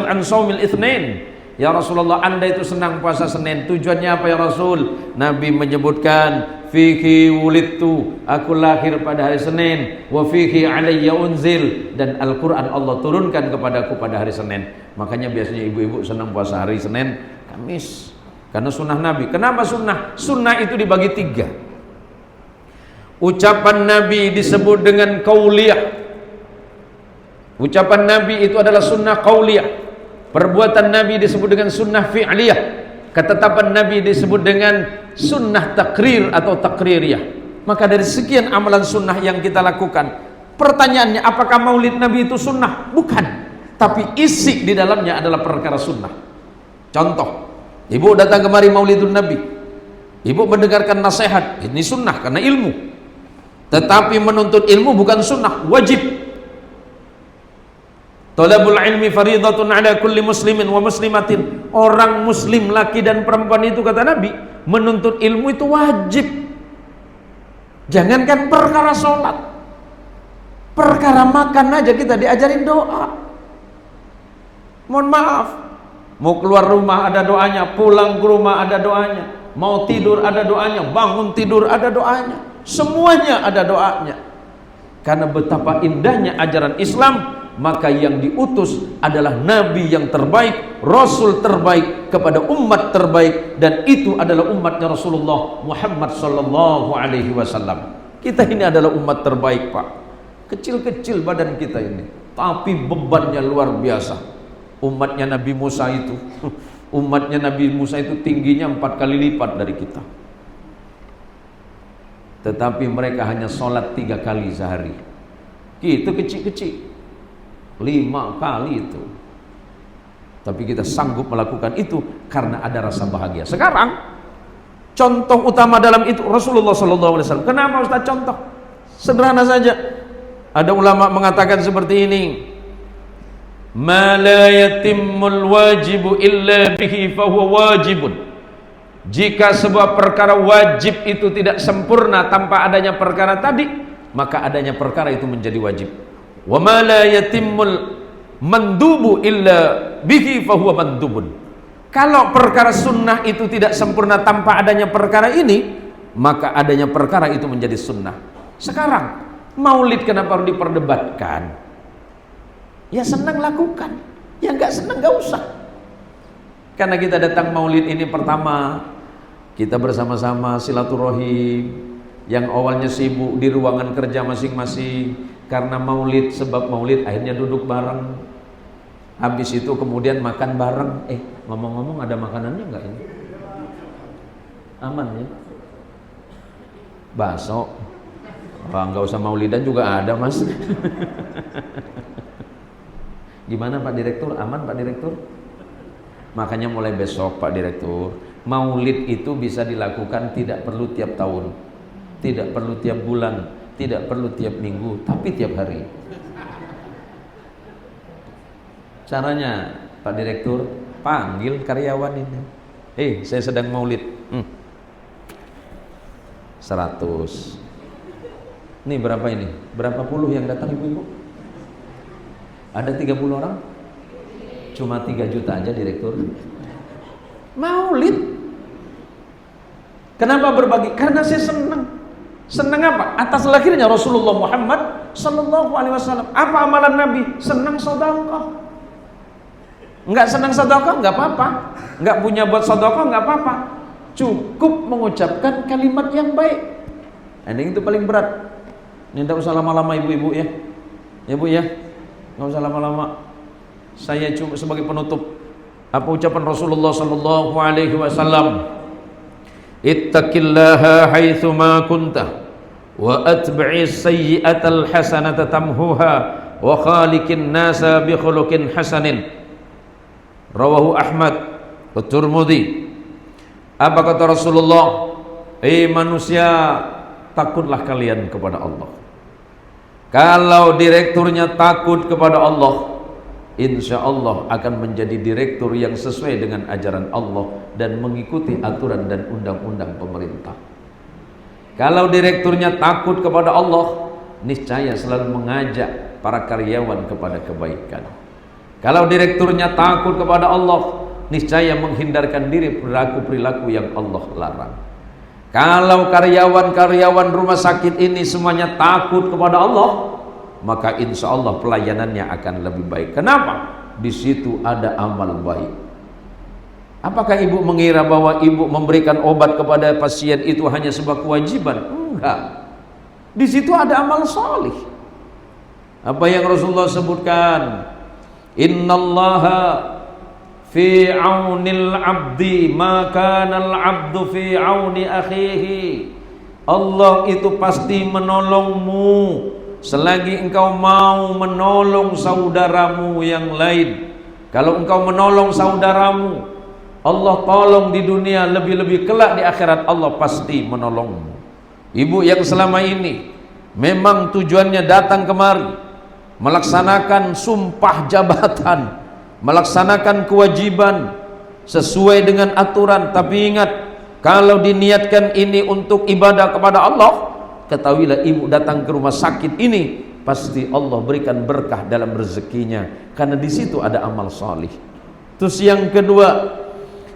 A: an shaumil itsnain. Ya Rasulullah, anda itu senang puasa Senin, tujuannya apa ya Rasul? Nabi menyebutkan, fihi wulidtu, aku lahir pada hari Senin, wa fihi alayya unzil, dan Al-Quran Allah turunkan kepadaku pada hari Senin. Makanya biasanya ibu-ibu senang puasa hari Senin, Kamis, karena sunnah Nabi. Kenapa sunnah? Sunnah itu dibagi 3. Ucapan Nabi disebut dengan qauliyah. Ucapan Nabi itu adalah sunnah qauliyah. Perbuatan Nabi disebut dengan sunnah fi'liyah. Ketetapan Nabi disebut dengan sunnah takrir atau takririyah. Maka dari sekian amalan sunnah yang kita lakukan, pertanyaannya, apakah maulid Nabi itu sunnah? Bukan, tapi isi di dalamnya adalah perkara sunnah. Contoh, ibu datang kemari maulidun Nabi, ibu mendengarkan nasihat, ini sunnah karena ilmu. Tetapi menuntut ilmu bukan sunnah, wajib. Talabul ilmi faridatun ala kulli muslimin wa muslimatin. Orang muslim laki dan perempuan itu, kata Nabi, menuntut ilmu itu wajib. Jangankan perkara sholat, perkara makan aja kita diajarin doa. Mohon maaf, mau keluar rumah ada doanya, pulang ke rumah ada doanya, mau tidur ada doanya, bangun tidur ada doanya, semuanya ada doanya. Karena betapa indahnya ajaran Islam, maka yang diutus adalah Nabi yang terbaik, Rasul terbaik kepada umat terbaik, dan itu adalah umatnya Rasulullah Muhammad sallallahu alaihi wasallam. Kita ini adalah umat terbaik, Pak. Kecil-kecil badan kita ini, tapi bebannya luar biasa. Umatnya Nabi Musa itu umatnya Nabi Musa itu tingginya 4 kali lipat dari kita. Tetapi mereka hanya sholat 3 kali sehari. Itu kecil-kecil 5 kali itu. Tapi kita sanggup melakukan itu karena ada rasa bahagia. Sekarang contoh utama dalam itu Rasulullah SAW. Kenapa Ustaz contoh? Sederhana saja. Ada ulama mengatakan seperti ini, ma la yatimmul wajibu illa bihi fahuwa wajibun. Jika sebuah perkara wajib itu tidak sempurna tanpa adanya perkara tadi, maka adanya perkara itu menjadi wajib. Wa ma la yatimmul mandubu illa bihi fahuwa mandubun. Kalau perkara sunnah itu tidak sempurna tanpa adanya perkara ini, maka adanya perkara itu menjadi sunnah. Sekarang maulid kenapa harus diperdebatkan? Ya senang lakukan, ya nggak senang nggak usah. Karena kita datang maulid ini, pertama kita bersama-sama silaturahim, yang awalnya sibuk di ruangan kerja masing-masing karena maulid, sebab maulid akhirnya duduk bareng. Habis itu kemudian makan bareng. Ngomong-ngomong ada makanannya nggak ini? Aman ya? Bakso. Nggak usah maulidan juga ada, Mas. Gimana Pak Direktur? Aman Pak Direktur? Makanya mulai besok Pak Direktur, Maulid itu bisa dilakukan tidak perlu tiap tahun, tidak perlu tiap bulan, tidak perlu tiap minggu, tapi tiap hari. Caranya, Pak Direktur, panggil karyawan ini. Saya sedang maulid. 100. Ini berapa ini? Berapa puluh yang datang ibu-ibu? Ada 30 orang? Cuma 3 juta aja Direktur. Maulid. Kenapa berbagi? Karena saya senang. Senang apa? Atas lahirnya Rasulullah Muhammad sallallahu alaihi wasallam. Apa amalan Nabi? Senang sedekah. Enggak senang sedekah enggak apa-apa. Enggak punya buat sedekah enggak apa-apa. Cukup mengucapkan kalimat yang baik. Ini itu paling berat. Ini enggak usah lama-lama ibu-ibu ya. Ya Bu ya. Enggak usah lama-lama. Saya cuma sebagai penutup. Apa ucapan Rasulullah sallallahu alaihi wasallam? Ittaqillaha haitsu ma kunta wa atbi'is sayyi'atal hasanata tamhuha wa khaliqin nasa bi khuluqin hasanin. Rawahu Ahmad wa Tirmidzi. Apa kata Rasulullah? Manusia, takutlah kalian kepada Allah. Kalau direkturnya takut kepada Allah, insya Allah akan menjadi direktur yang sesuai dengan ajaran Allah dan mengikuti aturan dan undang-undang pemerintah. Kalau direkturnya takut kepada Allah, niscaya selalu mengajak para karyawan kepada kebaikan. Kalau direkturnya takut kepada Allah, niscaya menghindarkan diri perilaku-perilaku yang Allah larang. Kalau karyawan-karyawan rumah sakit ini semuanya takut kepada Allah, maka insya Allah pelayanannya akan lebih baik. Kenapa? Di situ ada amal baik. Apakah ibu mengira bahwa ibu memberikan obat kepada pasien itu hanya sebuah kewajiban? Enggak. Di situ ada amal salih. Apa yang Rasulullah sebutkan? Innallaha fi aunil abdi ma kana al abdu fi auni akhihi. Allah itu pasti menolongmu selagi engkau mau menolong saudaramu yang lain. Kalau engkau menolong saudaramu, Allah tolong di dunia, lebih-lebih kelak di akhirat Allah pasti menolongmu. Ibu yang selama ini memang tujuannya datang kemari melaksanakan sumpah jabatan, melaksanakan kewajiban sesuai dengan aturan, tapi ingat, kalau diniatkan ini untuk ibadah kepada Allah, ketahuilah ibu datang ke rumah sakit ini pasti Allah berikan berkah dalam rezekinya, karena di situ ada amal salih. Terus yang kedua,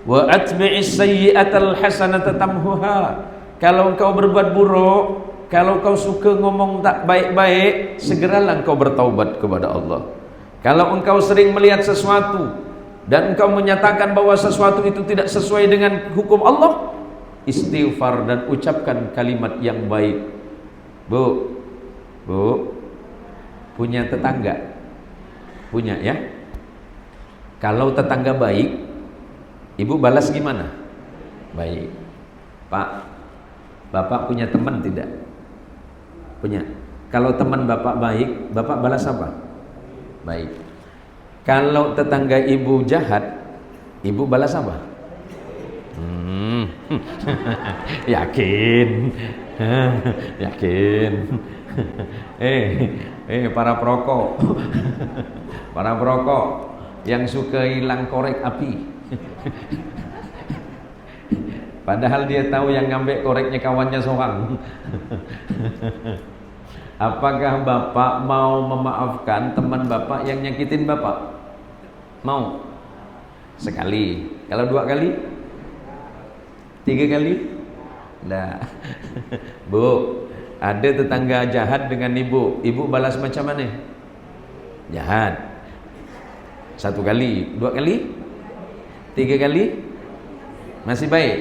A: wa atbi'is sayyi'atal hasanata tamhuha. Kalau engkau berbuat buruk, kalau kau suka ngomong tak baik-baik, segeralah engkau bertaubat kepada Allah. Kalau engkau sering melihat sesuatu dan engkau menyatakan bahwa sesuatu itu tidak sesuai dengan hukum Allah, istighfar dan ucapkan kalimat yang baik. Bu, punya tetangga? Punya ya? Kalau tetangga baik, ibu balas gimana? Baik. Pak, bapak punya teman tidak? Punya. Kalau teman bapak baik, bapak balas apa? Baik. Kalau tetangga ibu jahat, ibu balas apa? Yakin? Yakin? Para perokok, para perokok yang suka hilang korek api. Padahal dia tahu yang ngambil koreknya kawannya seorang. Apakah bapak mau memaafkan teman bapak yang nyakitin bapak? Mau? Sekali. Kalau 2 kali? 3 kali? Nah. Bu, ada tetangga jahat dengan ibu. Ibu balas macam mana? Jahat. 1 kali, 2 kali? 3 kali? Masih baik?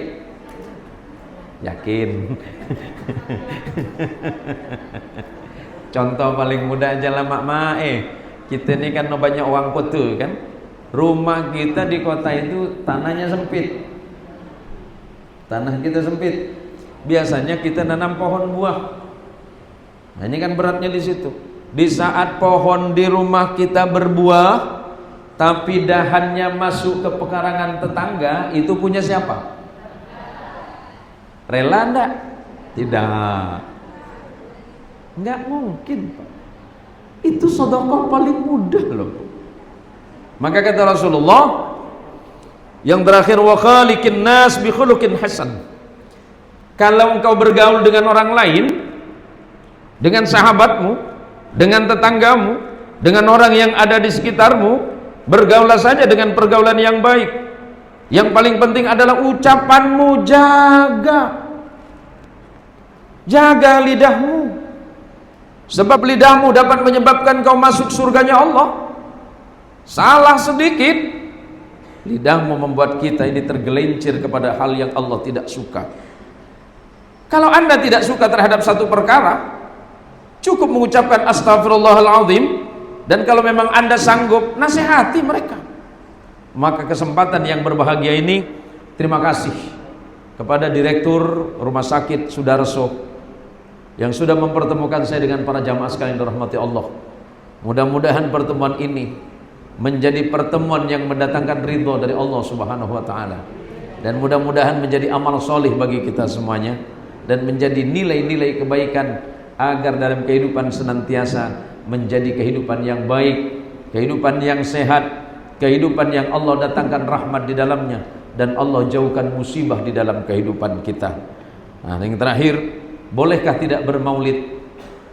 A: Yakin? Contoh paling mudah aja lah mak. Kita ni kan banyak orang kota kan. Rumah kita di kota itu tanahnya sempit. Tanah kita sempit. Biasanya kita nanam pohon buah. Nah ini kan beratnya di situ. Di saat pohon di rumah kita berbuah, tapi dahannya masuk ke pekarangan tetangga, itu punya siapa? Rela enggak? Tidak. Enggak mungkin, Pak. Itu sedekah paling mudah loh. Maka kata Rasulullah yang terakhir, wa khaliqin nas bi khuluqin hasan. Kalau engkau bergaul dengan orang lain, dengan sahabatmu, dengan tetanggamu, dengan orang yang ada di sekitarmu, bergaulah saja dengan pergaulan yang baik. Yang paling penting adalah ucapanmu, jaga lidahmu. Sebab lidahmu dapat menyebabkan kau masuk surganya Allah. Salah sedikit, lidahmu membuat kita ini tergelincir kepada hal yang Allah tidak suka. Kalau Anda tidak suka terhadap satu perkara, cukup mengucapkan astagfirullahaladzim. Dan kalau memang Anda sanggup, nasihati mereka. Maka kesempatan yang berbahagia ini, terima kasih kepada Direktur Rumah Sakit Sudarso yang sudah mempertemukan saya dengan para jamaah sekalian dirahmati Allah. Mudah-mudahan pertemuan ini menjadi pertemuan yang mendatangkan ridho dari Allah Subhanahu wa taala, dan mudah-mudahan menjadi amal solih bagi kita semuanya, dan menjadi nilai-nilai kebaikan agar dalam kehidupan senantiasa menjadi kehidupan yang baik, kehidupan yang sehat, kehidupan yang Allah datangkan rahmat di dalamnya, dan Allah jauhkan musibah di dalam kehidupan kita. Nah, yang terakhir, bolehkah tidak bermaulid?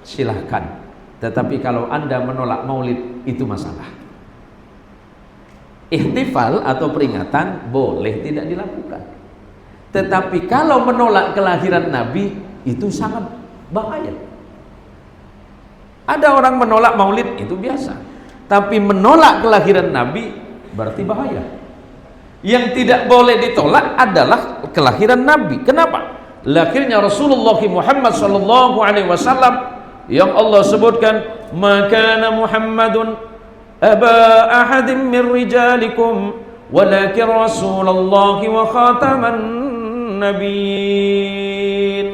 A: Silahkan. Tetapi kalau Anda menolak maulid, itu masalah. Ihtifal atau peringatan boleh tidak dilakukan. Tetapi kalau menolak kelahiran Nabi, itu sangat bahaya. Ada orang menolak maulid, itu biasa. Tapi menolak kelahiran Nabi berarti bahaya. Yang tidak boleh ditolak adalah kelahiran Nabi. Kenapa? Lahirnya Rasulullah Muhammad sallallahu alaihi wasallam yang Allah sebutkan, "Maka Muhammadun aba ahadin min rijalikum walakin Rasulullah wa khataman nabiyyin."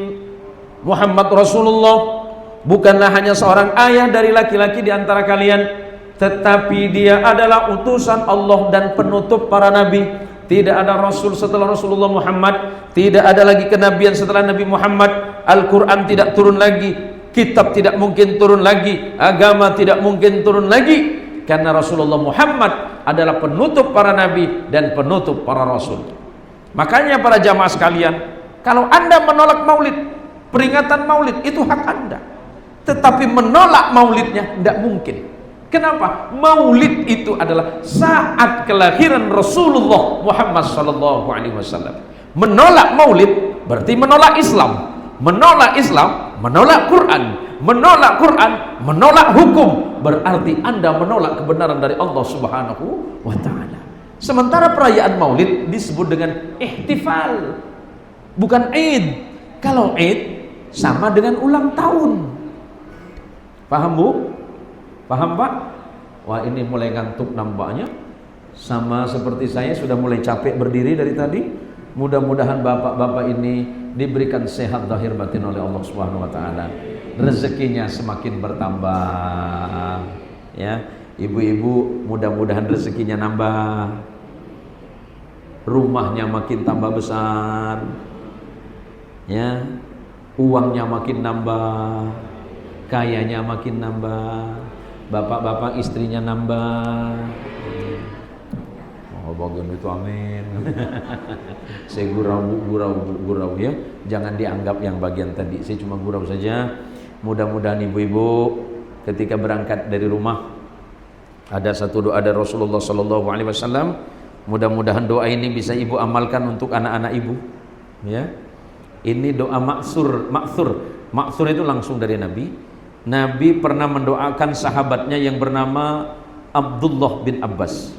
A: Muhammad Rasulullah bukanlah hanya seorang ayah dari laki-laki di antara kalian, tetapi dia adalah utusan Allah dan penutup para nabi. Tidak ada Rasul setelah Rasulullah Muhammad, tidak ada lagi kenabian setelah Nabi Muhammad. Al-Quran tidak turun lagi, kitab tidak mungkin turun lagi, agama tidak mungkin turun lagi, karena Rasulullah Muhammad adalah penutup para nabi dan penutup para rasul. Makanya para jamaah sekalian, kalau Anda menolak maulid, peringatan maulid itu hak Anda, tetapi menolak maulidnya tidak mungkin. Kenapa? Maulid itu adalah saat kelahiran Rasulullah Muhammad sallallahu alaihi wasallam. Menolak maulid berarti menolak Islam. Menolak Islam, menolak Quran. Menolak Quran, menolak hukum. Berarti Anda menolak kebenaran dari Allah Subhanahu wa taala. Sementara perayaan maulid disebut dengan ihtifal, bukan Id. Kalau Id sama dengan ulang tahun. Paham, Bu? Paham, Pak? Wah, ini mulai ngantuk nampaknya. Sama seperti saya, sudah mulai capek berdiri dari tadi. Mudah-mudahan bapak-bapak ini diberikan sehat zahir batin oleh Allah Subhanahu wa taala. Rezekinya semakin bertambah. Ya, ibu-ibu mudah-mudahan rezekinya nambah. Rumahnya makin tambah besar. Ya, uangnya makin nambah. Kayanya makin nambah. Bapak-bapak istrinya nambah. Oh, bagian itu amin. Saya gurau ya. Jangan dianggap yang bagian tadi. Saya cuma gurau saja. Mudah-mudahan ibu-ibu ketika berangkat dari rumah ada satu doa dari Rasulullah sallallahu alaihi wasallam. Mudah-mudahan doa ini bisa ibu amalkan untuk anak-anak ibu. Ya. Ini doa maksur. Maksur itu langsung dari Nabi. Nabi pernah mendoakan sahabatnya yang bernama Abdullah bin Abbas.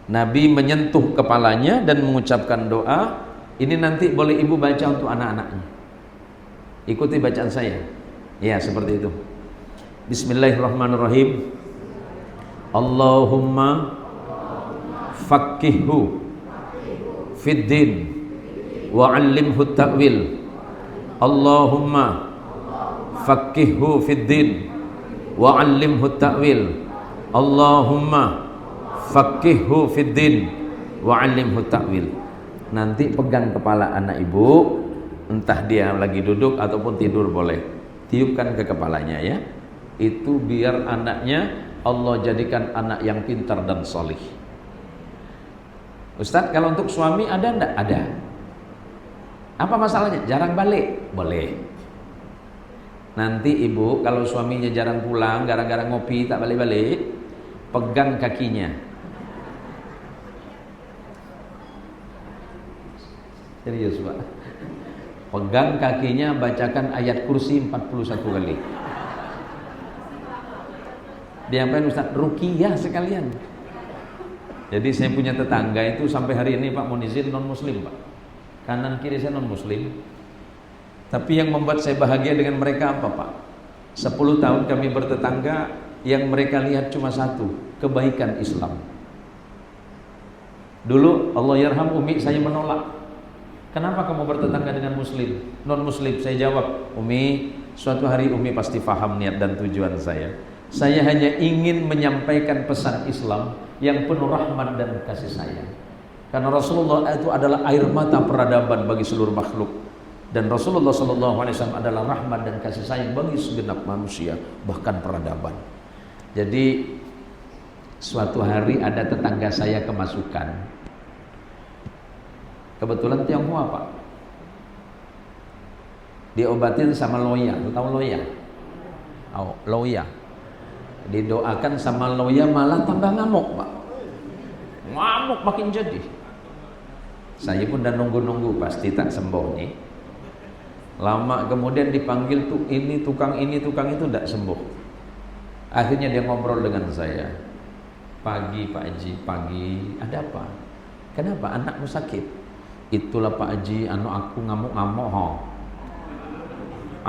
A: Nabi menyentuh kepalanya dan mengucapkan doa. Ini nanti boleh ibu baca untuk anak-anaknya. Ikuti bacaan saya. Ya, seperti itu. Bismillahirrahmanirrahim. Allahumma faqqihhu fid din wa 'allimhu ta'wil. Allahumma faqqihhu fid din wa 'allimhu ta'wil. Allahumma faqqihhu fid din wa 'allimhu ta'wil. Nanti pegang kepala anak ibu, Entah dia lagi duduk ataupun tidur boleh. Tiupkan ke kepalanya ya. Itu biar anaknya Allah jadikan anak yang pintar dan solih. Ustadz, kalau untuk suami ada enggak? Ada. Apa masalahnya? Jarang balik? Boleh. Nanti ibu kalau suaminya jarang pulang gara-gara ngopi tak balik-balik, pegang kakinya. Serius Pak. Pegang kakinya, bacakan ayat kursi 41 kali. Diapain Ustaz? Ruqyah sekalian. Jadi saya punya tetangga itu sampai hari ini Pak Munizin non muslim Pak. Kanan kiri saya non muslim. Tapi yang membuat saya bahagia dengan mereka apa Pak? 10 tahun kami bertetangga, yang mereka lihat cuma satu, kebaikan Islam. Dulu Allah yarham Umi saya menolak. Kenapa kamu bertetangga dengan muslim, non muslim? Saya jawab, Umi, suatu hari Umi pasti paham niat dan tujuan saya. Saya hanya ingin menyampaikan pesan Islam yang penuh rahmat dan kasih sayang. Karena Rasulullah itu adalah air mata peradaban bagi seluruh makhluk. Dan Rasulullah SAW adalah rahmat dan kasih sayang bagi segenap manusia, bahkan peradaban. Jadi suatu hari ada tetangga saya kemasukan. Kebetulan Tionghoa Pak. Diobatin sama loya, tahu loya? Oh, loya. Didoakan sama loya malah tambah ngamuk Pak. Ngamuk makin jadi. Saya pun dah nunggu-nunggu pasti tak sembuh nih. Lama kemudian dipanggil tuh ini tukang itu tidak sembuh. Akhirnya dia ngobrol dengan saya. Pagi Pak Haji, pagi. Ada apa? Kenapa anakmu sakit? Itulah Pak Haji, aku ngamuk-ngamuk ha.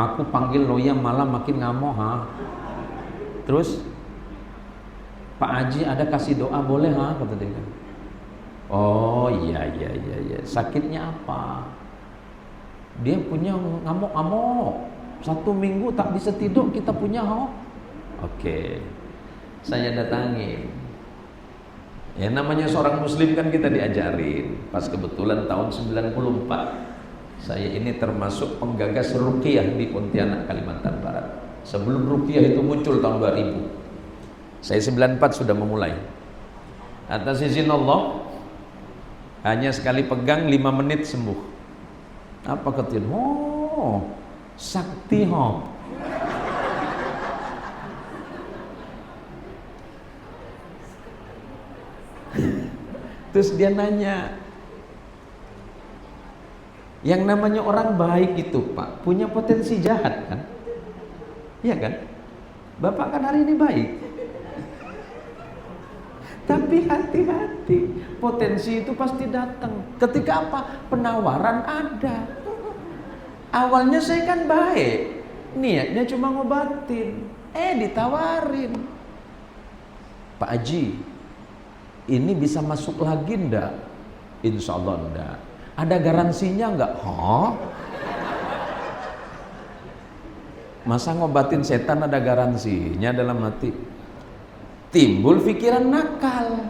A: Aku panggil loya malah makin ngamuk ha. Terus Pak Haji ada kasih doa boleh ha, kata dia. Oh iya. Sakitnya apa? Dia punya ngamuk-ngamuk. 1 minggu tak bisa tidur kita punya ha. Oke. Saya datangin. Ya namanya seorang muslim kan kita diajarin. Pas kebetulan tahun 94 saya ini termasuk penggagas ruqyah di Pontianak, Kalimantan Barat. Sebelum ruqyah itu muncul tahun 2000. Saya 94 sudah memulai. Atas izin Allah, hanya sekali pegang 5 menit sembuh. Apa katanya? Oh, sakti ho. Terus dia nanya, yang namanya orang baik itu Pak punya potensi jahat kan? Iya kan? Bapak kan hari ini baik. Tapi hati-hati, potensi itu pasti datang. Ketika apa? Penawaran ada. Awalnya saya kan baik, niatnya cuma ngobatin, ditawarin. Pak Haji, ini bisa masuk lagi ndak? Insya Allah ndak. Ada garansinya nggak? Hah? Masa ngobatin setan ada garansinya? Dalam hati timbul pikiran nakal.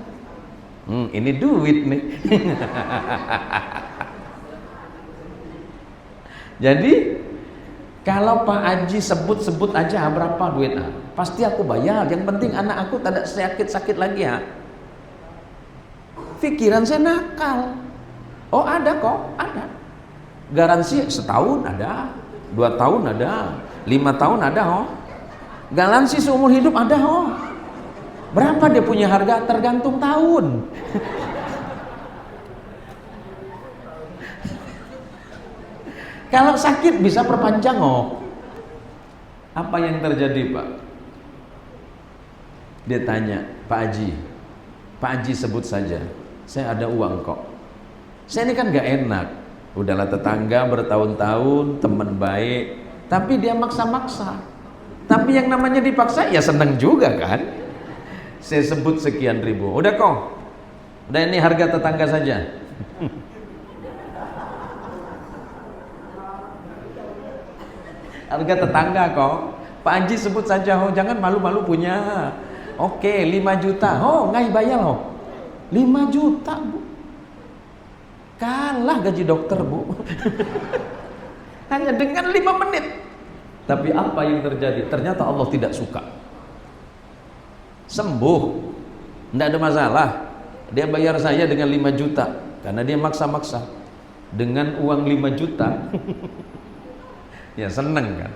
A: Ini duit nih. Jadi kalau Pak Haji sebut-sebut aja berapa duit, pasti aku bayar. Yang penting anak aku tak ada sakit-sakit lagi ya. Pikiran saya nakal. Oh ada kok, ada. Garansi setahun ada, 2 tahun ada, 5 tahun ada oh. Garansi seumur hidup ada oh. Berapa dia punya harga tergantung tahun. Kalau sakit bisa perpanjang oh. Apa yang terjadi Pak? Dia tanya, Pak Haji sebut saja. Saya ada uang kok. Saya ini kan gak enak. Udahlah tetangga bertahun-tahun, teman baik, tapi dia maksa-maksa. Tapi yang namanya dipaksa ya seneng juga kan. Saya sebut sekian ribu. Udah kok. Udah ini harga tetangga saja. Harga tetangga kok. Pak Haji sebut saja oh, jangan malu-malu punya. Oke, 5 juta. Oh, ngai bayar oh. 5 juta Bu. Kalah gaji dokter Bu. Hanya dengan 5 menit. Tapi apa yang terjadi? Ternyata Allah tidak suka. Sembuh, tidak ada masalah. Dia bayar saya dengan 5 juta karena dia maksa-maksa. Dengan uang 5 juta ya seneng kan.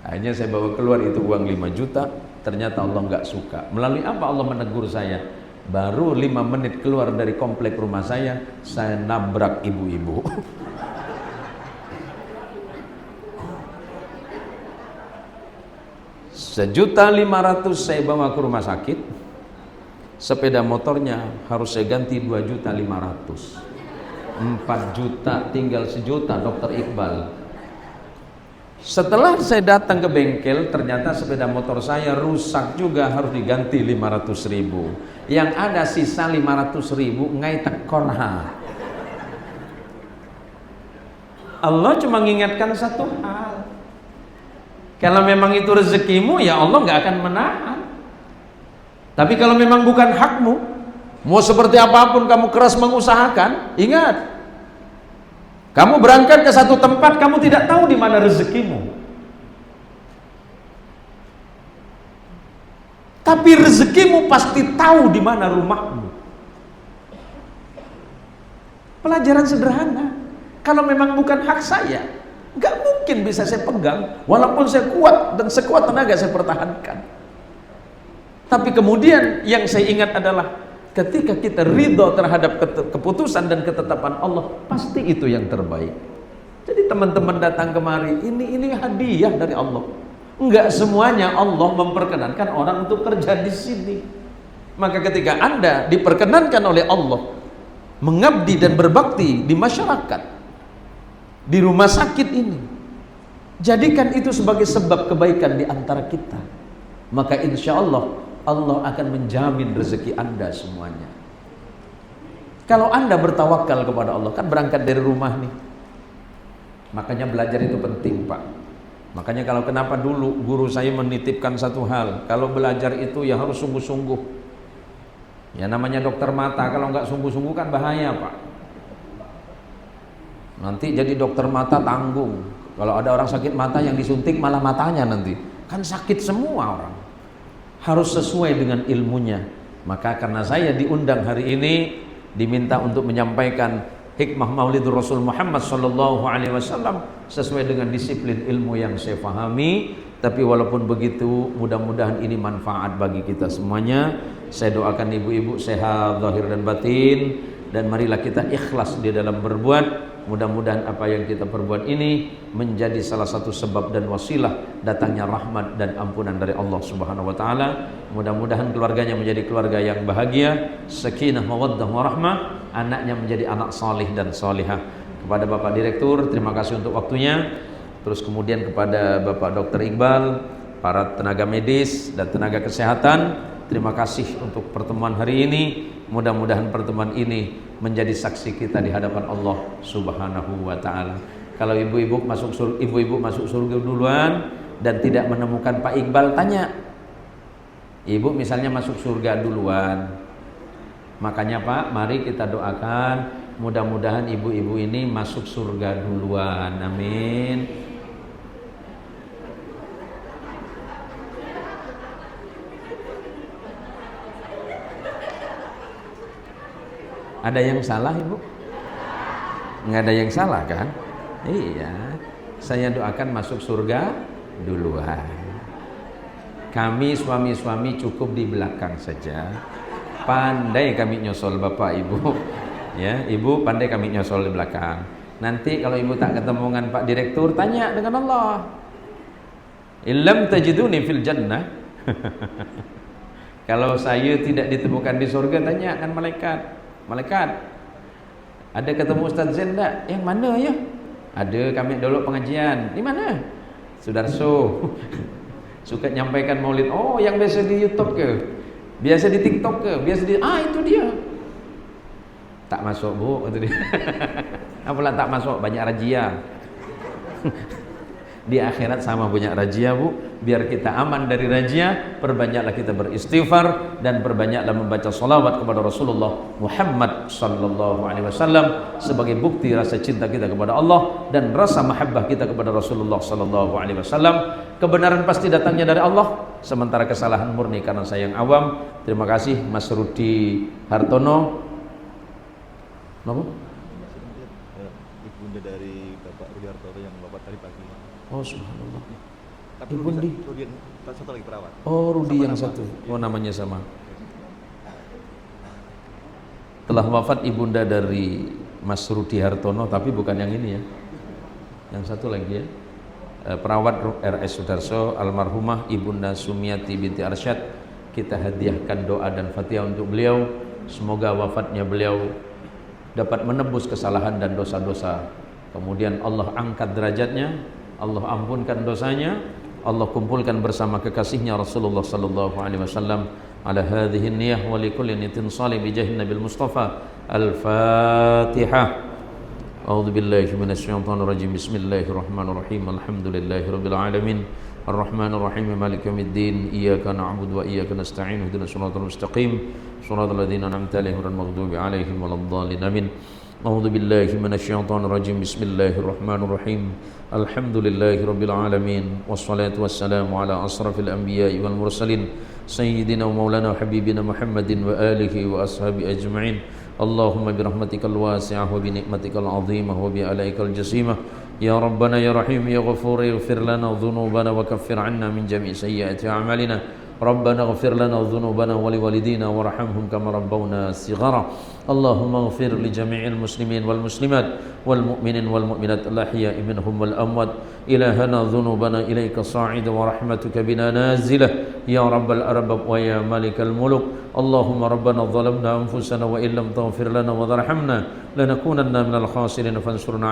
A: Akhirnya saya bawa keluar itu uang 5 juta. Ternyata Allah nggak suka. Melalui apa Allah menegur saya? Baru 5 menit keluar dari komplek rumah saya nabrak ibu-ibu. Rp1.500.000 saya bawa ke rumah sakit. Sepeda motornya harus saya ganti Rp2.500.000. 4 juta tinggal 1 juta Dokter Iqbal. Setelah saya datang ke bengkel, ternyata sepeda motor saya rusak juga, harus diganti 500.000. Yang ada sisa 500.000 ngai tekorha. Allah cuma mengingatkan satu hal. Kalau memang itu rezekimu, ya Allah nggak akan menahan. Tapi kalau memang bukan hakmu, mau seperti apapun kamu keras mengusahakan, ingat, kamu berangkat ke satu tempat, kamu tidak tahu di mana rezekimu. Tapi rezekimu pasti tahu di mana rumahmu. Pelajaran sederhana. Kalau memang bukan hak saya, nggak mungkin bisa saya pegang, walaupun saya kuat dan sekuat tenaga saya pertahankan. Tapi kemudian yang saya ingat adalah ketika kita ridho terhadap keputusan dan ketetapan Allah, pasti itu yang terbaik. Jadi teman-teman datang kemari, ini hadiah dari Allah. Enggak semuanya Allah memperkenankan orang untuk kerja di sini. Maka ketika Anda diperkenankan oleh Allah mengabdi dan berbakti di masyarakat, di rumah sakit ini, jadikan itu sebagai sebab kebaikan di antara kita. Maka insya Allah Allah akan menjamin rezeki Anda semuanya. Kalau Anda bertawakal kepada Allah, kan berangkat dari rumah nih. Makanya belajar itu penting, Pak. Makanya kalau kenapa dulu guru saya menitipkan satu hal, kalau belajar itu ya harus sungguh-sungguh. Ya namanya dokter mata, kalau nggak sungguh-sungguh kan bahaya, Pak. Nanti jadi dokter mata tanggung. Kalau ada orang sakit mata yang disuntik malah matanya nanti. Kan sakit semua orang. Harus sesuai dengan ilmunya. Maka karena saya diundang hari ini, diminta untuk menyampaikan hikmah Maulidur Rasul Muhammad sallallahu alaihi wasallam sesuai dengan disiplin ilmu yang saya pahami. Tapi walaupun begitu, mudah-mudahan ini manfaat bagi kita semuanya. Saya doakan ibu-ibu sehat zahir dan batin, dan marilah kita ikhlas di dalam berbuat. Mudah-mudahan apa yang kita perbuat ini menjadi salah satu sebab dan wasilah datangnya rahmat dan ampunan dari Allah Subhanahu wa taala. Mudah-mudahan keluarganya menjadi keluarga yang bahagia, sakinah, mawaddah, warahmah, anaknya menjadi anak salih dan salihah. Kepada Bapak Direktur, terima kasih untuk waktunya. Terus kemudian kepada Bapak Dr. Iqbal, para tenaga medis dan tenaga kesehatan, terima kasih untuk pertemuan hari ini. Mudah-mudahan pertemuan ini menjadi saksi kita di hadapan Allah Subhanahu wa taala. Kalau ibu-ibu masuk surga duluan dan tidak menemukan Pak Iqbal, tanya. Ibu misalnya masuk surga duluan. Makanya Pak, mari kita doakan mudah-mudahan ibu-ibu ini masuk surga duluan. Amin. Ada yang salah ibu? Nggak ada yang salah kan? Iya, saya doakan masuk surga duluan. Kami suami-suami cukup di belakang saja. Pandai kami nyosol bapak ibu. Ya, ibu pandai kami nyosol di belakang. Nanti kalau ibu tak ketemu dengan Pak Direktur, tanya dengan Allah. Illam tajiduni fil jannah. Kalau saya tidak ditemukan di surga, tanya dengan malaikat. Malaikat, ada ketemu Ustaz Zain tak? Yang mana ya? Ada, kami dulu pengajian. Di mana? Sudarso. Suka nyampaikan maulid. Oh, yang biasa di YouTube ke? Biasa di TikTok ke? Biasa di itu dia. Tak masuk, Bu, itu dia. Apalah tak masuk, banyak razia. di akhirat sama punya razia, Bu. Biar kita aman dari razia, perbanyaklah kita beristighfar dan perbanyaklah membaca salawat kepada Rasulullah Muhammad sallallahu alaihi wasallam sebagai bukti rasa cinta kita kepada Allah dan rasa mahabbah kita kepada Rasulullah sallallahu alaihi wasallam. Kebenaran pasti datangnya dari Allah, sementara kesalahan murni karena saya yang awam. Terima kasih Mas Rudi Hartono. Kenapa?
C: Ibunda dari Bapak Rudi Hartono yang Bapak tadi pagi.
A: Oh subhanallah.
C: Tapi Rudi yang satu lagi perawat.
A: Oh Rudi
C: Sama
A: yang
C: nama.
A: satu. Oh namanya sama. Telah wafat ibunda dari Mas Rudi Hartono, tapi bukan yang ini ya. Yang satu lagi ya. Perawat RS Sudarso, almarhumah Ibunda Sumiati binti Arsyad. Kita hadiahkan doa dan fatihah untuk beliau. Semoga wafatnya beliau dapat menebus kesalahan dan dosa-dosa. Kemudian Allah angkat derajatnya, Allah ampunkan dosanya, Allah kumpulkan bersama kekasihnya Rasulullah sallallahu alaihi wasallam. Ala hadhihi niyyah wa likulli niyatin salih bi jahin nabil Mustafa. Al-Fatihah. A'udzu billahi minasy syaithanir rajim. Bismillahirrahmanirrahim. Alhamdulillahirabbil alamin. Arrahmanir rahim. Maliki yaumiddin. Iyyaka na'budu wa iyyaka nasta'in. Ihdinas siratal mustaqim. Shiratal ladzina an'amta 'alaihim ghairil maghdubi 'alaihim waladdallin. Amin. A'udzu billahi minasy syaithanir rajim. Bismillahirrahmanirrahim. Alhamdulillahirabbil alamin. Wassalatu wassalamu ala asrafil anbiya'i wal mursalin. Sayyidina wa maulana habibina Muhammadin wa alihi wa ashabi ajma'in. Allahumma birahmatikal wasi'ah wa binikmatikal azimah wa bi'alaikal jasimah. Ya Rabbana ya Rahim ya Ghafur ighfir lana dhunubana wa kaffir 'anna min jami'i sayyiati a'malina. Rabbana ighfir lana dhunubana wa liwalidina warhamhum kama rabbawna shighara. Allahumma ighfir li jami'il muslimin wal muslimat wal mu'minin wal mu'minat al-ahya'i minhum wal amwat. Ilahana dhunubana ilaika sa'ida wa rahmatuka bina nazilah ya rabbal arbab wa ya malikal muluk. Allahumma rabbana zalamna anfusana wa illam taghfir lana wa tarhamna lanakunanna minal khasirin fansurna